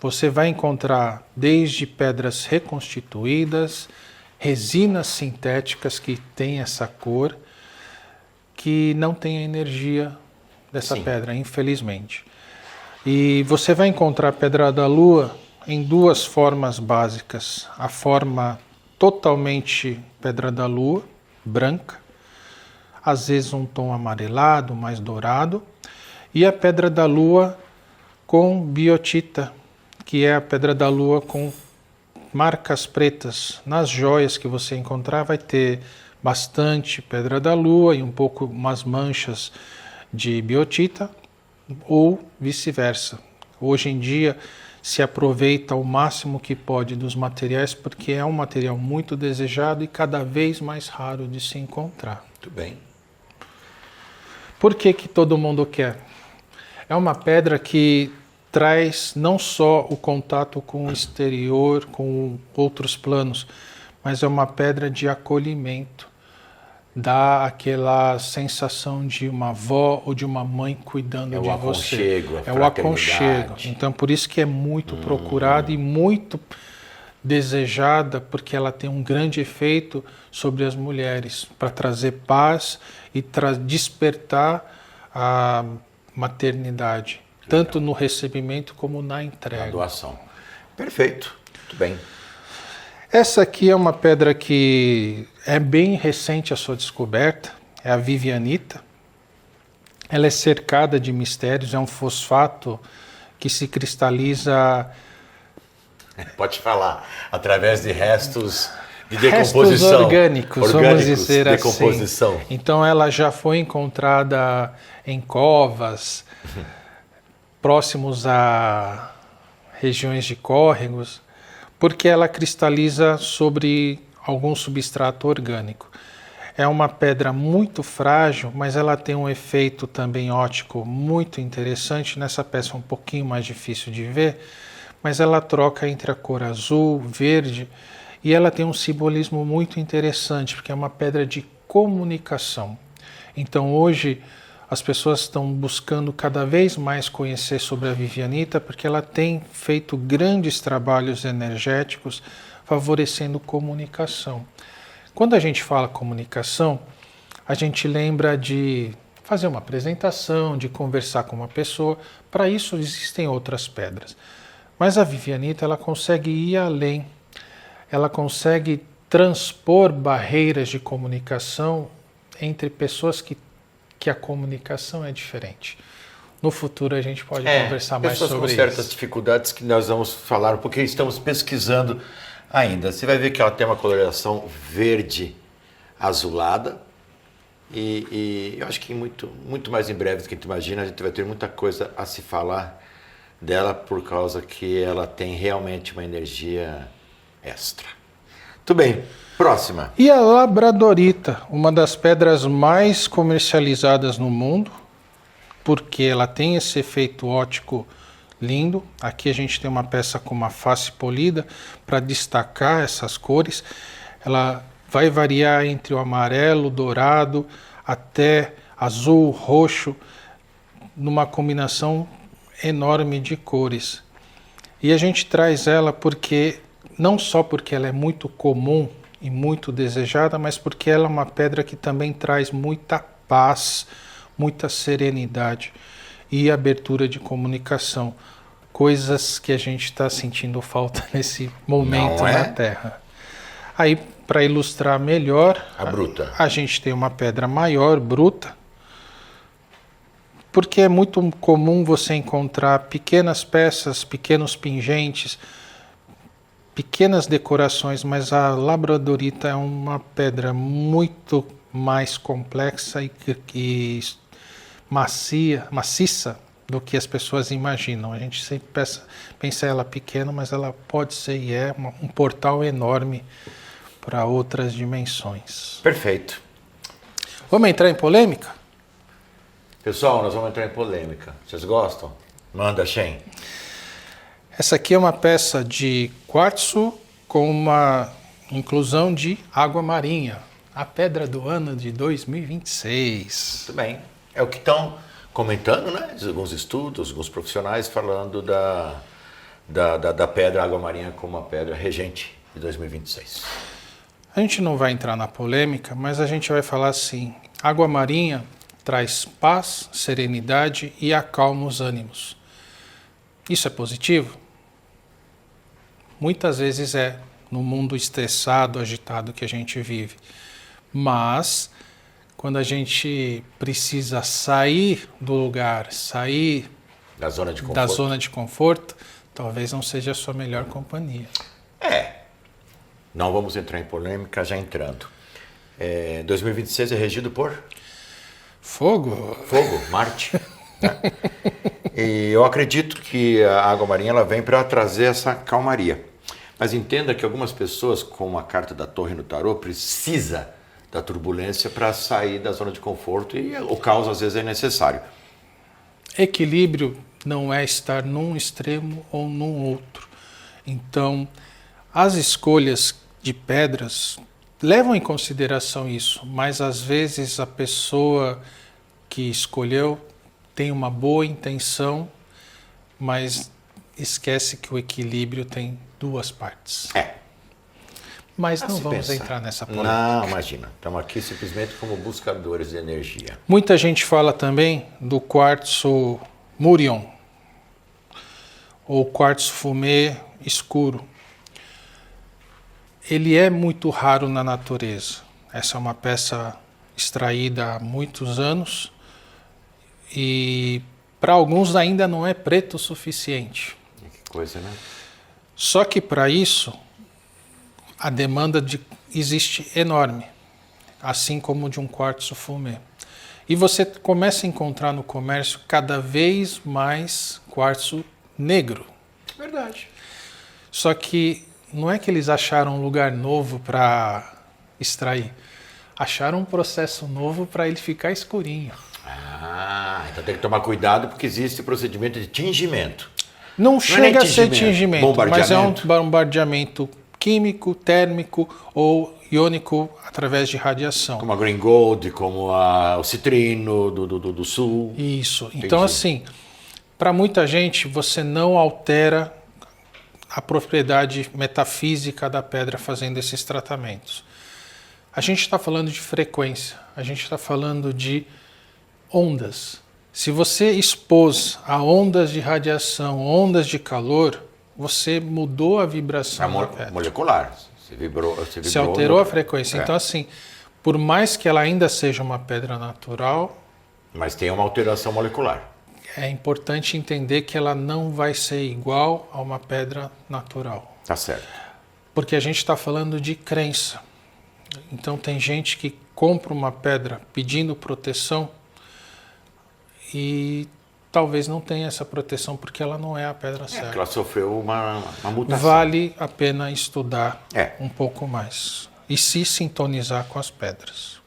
Você vai encontrar desde pedras reconstituídas, resinas sintéticas que têm essa cor, que não tem a energia dessa pedra, infelizmente. E você vai encontrar a Pedra da Lua em duas formas básicas. A forma totalmente Pedra da Lua, branca, às vezes um tom amarelado, mais dourado, e a Pedra da Lua com biotita, que é a Pedra da Lua com marcas pretas. Nas joias que você encontrar vai ter bastante Pedra da Lua e um pouco umas manchas de biotita, ou vice-versa. Hoje em dia se aproveita o máximo que pode dos materiais, porque é um material muito desejado e cada vez mais raro de se encontrar. Muito bem. Por que todo mundo quer? É uma pedra que traz não só o contato com o exterior, com outros planos, mas é uma pedra de acolhimento. Dá aquela sensação de uma avó ou de uma mãe cuidando de você. É o aconchego. Então, por isso que é muito procurada e muito desejada, porque ela tem um grande efeito sobre as mulheres, para trazer paz e despertar a maternidade, tanto no recebimento como na entrega. Na doação. Perfeito. Muito bem. Essa aqui é uma pedra que é bem recente a sua descoberta, é a vivianita. Ela é cercada de mistérios, é um fosfato que se cristaliza... Pode falar, através de restos de decomposição. Restos orgânicos, vamos dizer decomposição. Assim. Então ela já foi encontrada em covas, próximos a regiões de córregos, porque ela cristaliza sobre algum substrato orgânico. É uma pedra muito frágil, mas ela tem um efeito também óptico muito interessante. Nessa peça é um pouquinho mais difícil de ver, mas ela troca entre a cor azul, verde, e ela tem um simbolismo muito interessante, porque é uma pedra de comunicação. Então hoje as pessoas estão buscando cada vez mais conhecer sobre a vivianita, porque ela tem feito grandes trabalhos energéticos favorecendo comunicação. Quando a gente fala comunicação, a gente lembra de fazer uma apresentação, de conversar com uma pessoa. Para isso existem outras pedras. Mas a vivianita, ela consegue ir além. Ela consegue transpor barreiras de comunicação entre pessoas que a comunicação é diferente. No futuro a gente pode conversar mais sobre isso. Pessoas com certas dificuldades que nós vamos falar, porque estamos pesquisando ainda. Você vai ver que ela tem uma coloração verde azulada e eu acho que muito mais em breve do que a gente imagina, a gente vai ter muita coisa a se falar dela, por causa que ela tem realmente uma energia extra. Muito bem, próxima. E a labradorita, uma das pedras mais comercializadas no mundo, porque ela tem esse efeito óptico lindo. Aqui a gente tem uma peça com uma face polida para destacar essas cores. Ela vai variar entre o amarelo, dourado, até azul, roxo, numa combinação enorme de cores. E a gente traz ela porque, não só porque ela é muito comum e muito desejada, mas porque ela é uma pedra que também traz muita paz, muita serenidade e abertura de comunicação. Coisas que a gente está sentindo falta nesse momento na Terra. Aí, para ilustrar melhor, a bruta. A gente tem uma pedra maior, bruta, porque é muito comum você encontrar pequenas peças, pequenos pingentes, pequenas decorações, mas a labradorita é uma pedra muito mais complexa e maciça do que as pessoas imaginam. A gente sempre pensa ela pequena, mas ela pode ser e é um portal enorme para outras dimensões. Perfeito. Vamos entrar em polêmica? Pessoal, nós vamos entrar em polêmica. Vocês gostam? Manda, Shen. Essa aqui é uma peça de quartzo com uma inclusão de água marinha. A pedra do ano de 2026. Muito bem. É o que estão comentando, né? Alguns estudos, alguns profissionais falando da pedra água marinha como a pedra regente de 2026. A gente não vai entrar na polêmica, mas a gente vai falar assim: água marinha traz paz, serenidade e acalma os ânimos. Isso é positivo? Muitas vezes é, no mundo estressado, agitado que a gente vive. Mas, quando a gente precisa sair do lugar, sair Da zona de conforto, talvez não seja a sua melhor companhia. Não vamos entrar em polêmica, já entrando. 2026 é regido por? Fogo, Marte. Né? E eu acredito que a água marinha ela vem para trazer essa calmaria. Mas entenda que algumas pessoas, como a carta da Torre no tarô, precisa da turbulência para sair da zona de conforto e o caos às vezes é necessário. Equilíbrio não é estar num extremo ou num outro. Então, as escolhas de pedras levam em consideração isso, mas às vezes a pessoa que escolheu tem uma boa intenção, mas esquece que o equilíbrio tem duas partes. Mas não vamos entrar nessa polêmica. Não, imagina. Estamos aqui simplesmente como buscadores de energia. Muita gente fala também do quartzo Murion, ou quartzo fumê escuro. Ele é muito raro na natureza. Essa é uma peça extraída há muitos anos e para alguns ainda não é preto o suficiente. Que coisa, né? Só que para isso a demanda existe enorme, assim como de um quartzo fumê. E você começa a encontrar no comércio cada vez mais quartzo negro. Verdade. Só que não é que eles acharam um lugar novo para extrair. Acharam um processo novo para ele ficar escurinho. Então tem que tomar cuidado porque existe procedimento de tingimento. Não chega a ser tingimento, mas é um bombardeamento químico, térmico ou iônico através de radiação. Como a Green Gold, como o citrino do sul. Isso. Então, assim, para muita gente, você não altera a propriedade metafísica da pedra fazendo esses tratamentos. A gente está falando de frequência, a gente está falando de ondas. Se você expôs a ondas de radiação, ondas de calor, você mudou a vibração da pedra. Molecular. Você alterou a frequência. Então, assim, por mais que ela ainda seja uma pedra natural... Mas tem uma alteração molecular. É importante entender que ela não vai ser igual a uma pedra natural. Tá certo. Porque a gente está falando de crença. Então tem gente que compra uma pedra pedindo proteção e talvez não tenha essa proteção porque ela não é a pedra certa. Ela sofreu uma mutação. Vale a pena estudar um pouco mais e se sintonizar com as pedras.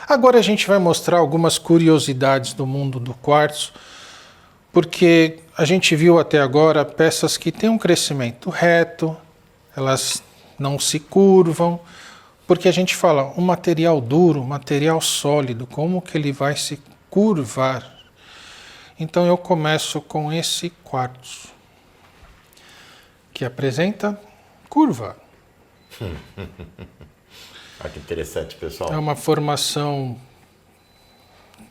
Agora a gente vai mostrar algumas curiosidades do mundo do quartzo, porque a gente viu até agora peças que têm um crescimento reto, elas não se curvam, porque a gente fala um material duro, um material sólido, como que ele vai se curvar? Então eu começo com esse quartzo, que apresenta curva. Olha que interessante, pessoal. É uma formação,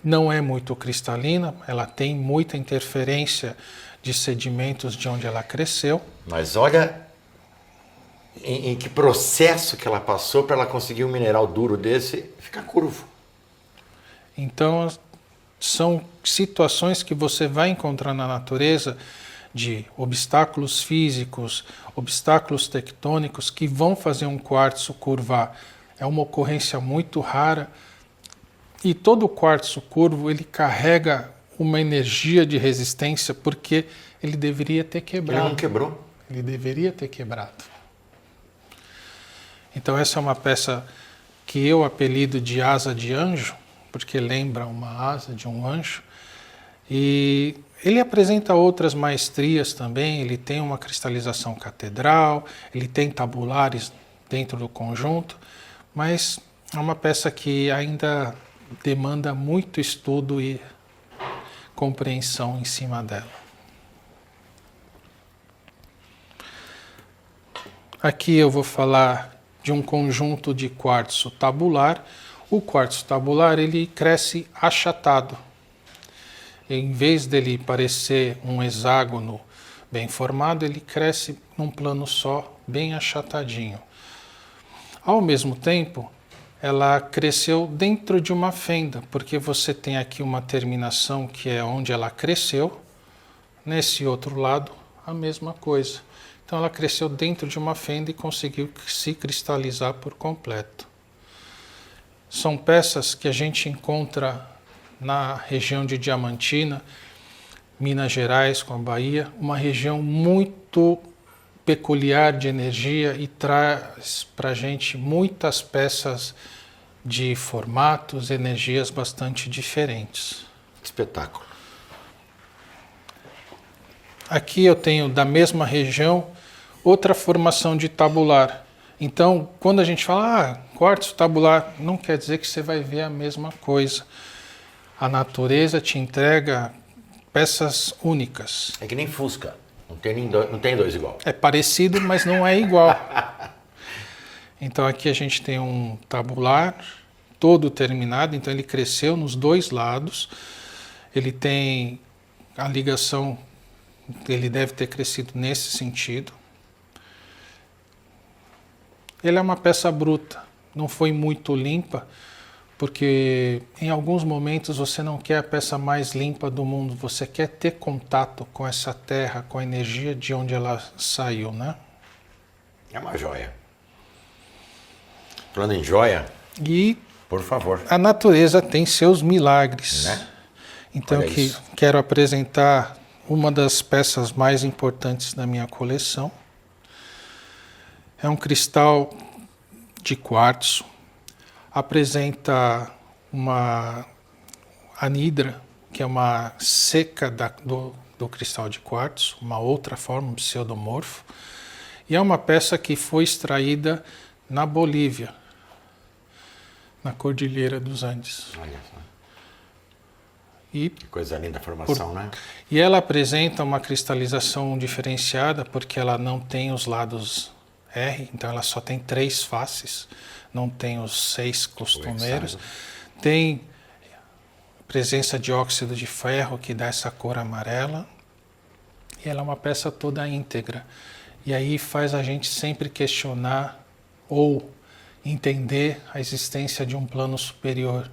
não é muito cristalina, ela tem muita interferência de sedimentos de onde ela cresceu. Mas olha em que processo que ela passou para ela conseguir um mineral duro desse ficar curvo. Então, são situações que você vai encontrar na natureza de obstáculos físicos, obstáculos tectônicos que vão fazer um quartzo curvar. É uma ocorrência muito rara e todo quartzo curvo ele carrega uma energia de resistência porque ele deveria ter quebrado. Ele não quebrou. Ele deveria ter quebrado. Então essa é uma peça que eu apelido de asa de anjo, porque lembra uma asa de um anjo, e Ele apresenta outras maestrias também, ele tem uma cristalização catedral, ele tem tabulares dentro do conjunto, mas é uma peça que ainda demanda muito estudo e compreensão em cima dela. Aqui eu vou falar de um conjunto de quartzo tabular. O quartzo tabular ele cresce achatado. Em vez dele parecer um hexágono bem formado, ele cresce num plano só, bem achatadinho. Ao mesmo tempo, ela cresceu dentro de uma fenda, porque você tem aqui uma terminação que é onde ela cresceu, nesse outro lado, a mesma coisa. Então ela cresceu dentro de uma fenda e conseguiu se cristalizar por completo. São peças que a gente encontra na região de Diamantina, Minas Gerais com a Bahia, uma região muito peculiar de energia e traz para a gente muitas peças de formatos, energias bastante diferentes. Espetáculo. Aqui eu tenho da mesma região outra formação de tabular. Então, quando a gente fala quartzo tabular, não quer dizer que você vai ver a mesma coisa. A natureza te entrega peças únicas. É que nem Fusca, não tem dois igual. É parecido, mas não é igual. Então aqui a gente tem um tabular todo terminado, então ele cresceu nos dois lados. Ele tem a ligação, ele deve ter crescido nesse sentido. Ele é uma peça bruta, não foi muito limpa, porque em alguns momentos você não quer a peça mais limpa do mundo, você quer ter contato com essa terra, com a energia de onde ela saiu, né? É uma joia. Falando em joia, E por favor. a natureza tem seus milagres. Né? Então Olha isso. quero apresentar uma das peças mais importantes da minha coleção. É um cristal de quartzo. Apresenta uma anidra, que é uma seca do cristal de quartzo, uma outra forma, um pseudomorfo. E é uma peça que foi extraída na Bolívia, na Cordilheira dos Andes. Olha só. E Que coisa linda a formação, né? E ela apresenta uma cristalização diferenciada, porque ela não tem os lados R, então ela só tem 3 faces, não tem os 6 costumeiros. Tem presença de óxido de ferro, que dá essa cor amarela. E ela é uma peça toda íntegra. E aí faz a gente sempre questionar ou entender a existência de um plano superior.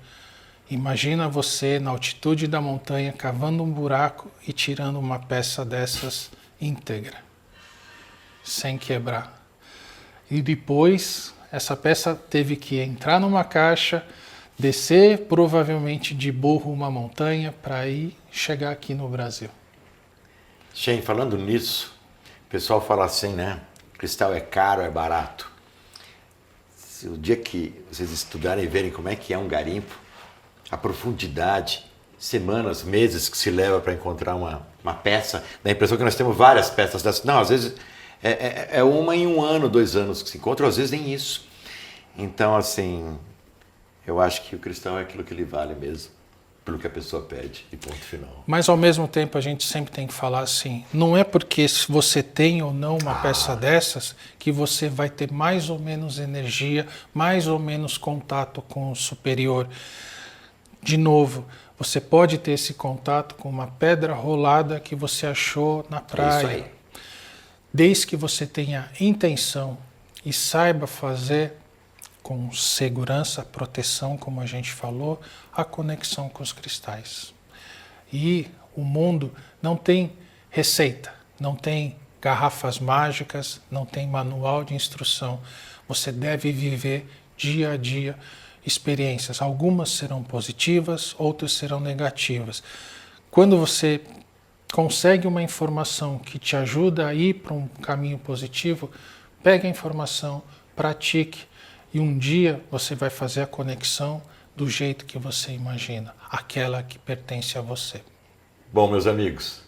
Imagina você na altitude da montanha, cavando um buraco e tirando uma peça dessas íntegra, sem quebrar. E depois, essa peça teve que entrar numa caixa, descer provavelmente de burro uma montanha para ir chegar aqui no Brasil. Shen, falando nisso, o pessoal fala assim, né? Cristal é caro, é barato. Se o dia que vocês estudarem e verem como é que é um garimpo, a profundidade, semanas, meses que se leva para encontrar uma peça, dá a impressão que nós temos várias peças dessas. Não, às vezes é uma em 1 ano, 2 anos que se encontra, às vezes nem isso. Então, assim, eu acho que o cristal é aquilo que ele vale mesmo, pelo que a pessoa pede, e ponto final. Mas ao mesmo tempo a gente sempre tem que falar assim, não é porque se você tem ou não uma peça dessas que você vai ter mais ou menos energia, mais ou menos contato com o superior. De novo, você pode ter esse contato com uma pedra rolada que você achou na praia. É isso aí. Desde que você tenha intenção e saiba fazer com segurança, proteção, como a gente falou, a conexão com os cristais. E o mundo não tem receita, não tem garrafas mágicas, não tem manual de instrução. Você deve viver dia a dia experiências. Algumas serão positivas, outras serão negativas. Quando você consegue uma informação que te ajuda a ir para um caminho positivo, pegue a informação, pratique, e um dia você vai fazer a conexão do jeito que você imagina, aquela que pertence a você. Bom, meus amigos,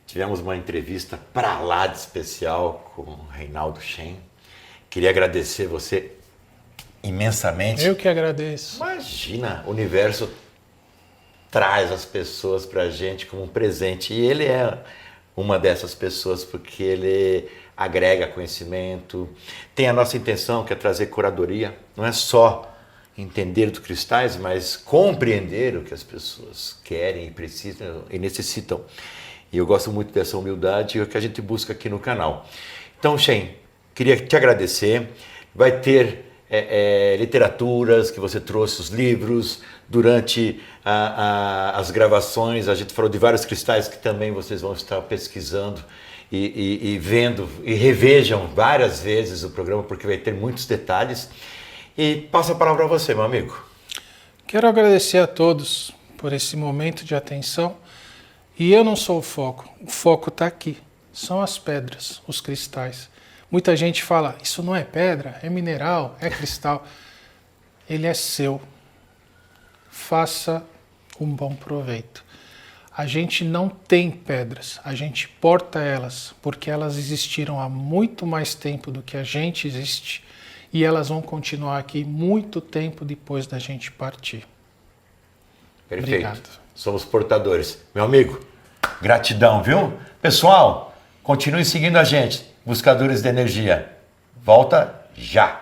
tivemos uma entrevista para lá de especial com o Reinaldo Schaen. Queria agradecer você imensamente. Eu que agradeço. Imagina, o universo traz as pessoas para a gente como um presente. E ele é uma dessas pessoas porque ele agrega conhecimento. Tem a nossa intenção, que é trazer curadoria. Não é só entender dos cristais, mas compreender o que as pessoas querem e precisam e necessitam. E eu gosto muito dessa humildade e é o que a gente busca aqui no canal. Então, Schaen, queria te agradecer. Vai ter literaturas que você trouxe, os livros, durante as gravações. A gente falou de vários cristais que também vocês vão estar pesquisando e vendo e revejam várias vezes o programa, porque vai ter muitos detalhes. E passo a palavra a você, meu amigo. Quero agradecer a todos por esse momento de atenção. E eu não sou o foco está aqui. São as pedras, os cristais. Muita gente fala, isso não é pedra, é mineral, é cristal. Ele é seu. Faça um bom proveito. A gente não tem pedras, a gente porta elas, porque elas existiram há muito mais tempo do que a gente existe. E elas vão continuar aqui muito tempo depois da gente partir. Perfeito. Obrigado. Somos portadores. Meu amigo, gratidão, viu? Pessoal, continue seguindo a gente. Buscadores de Energia. Volta já!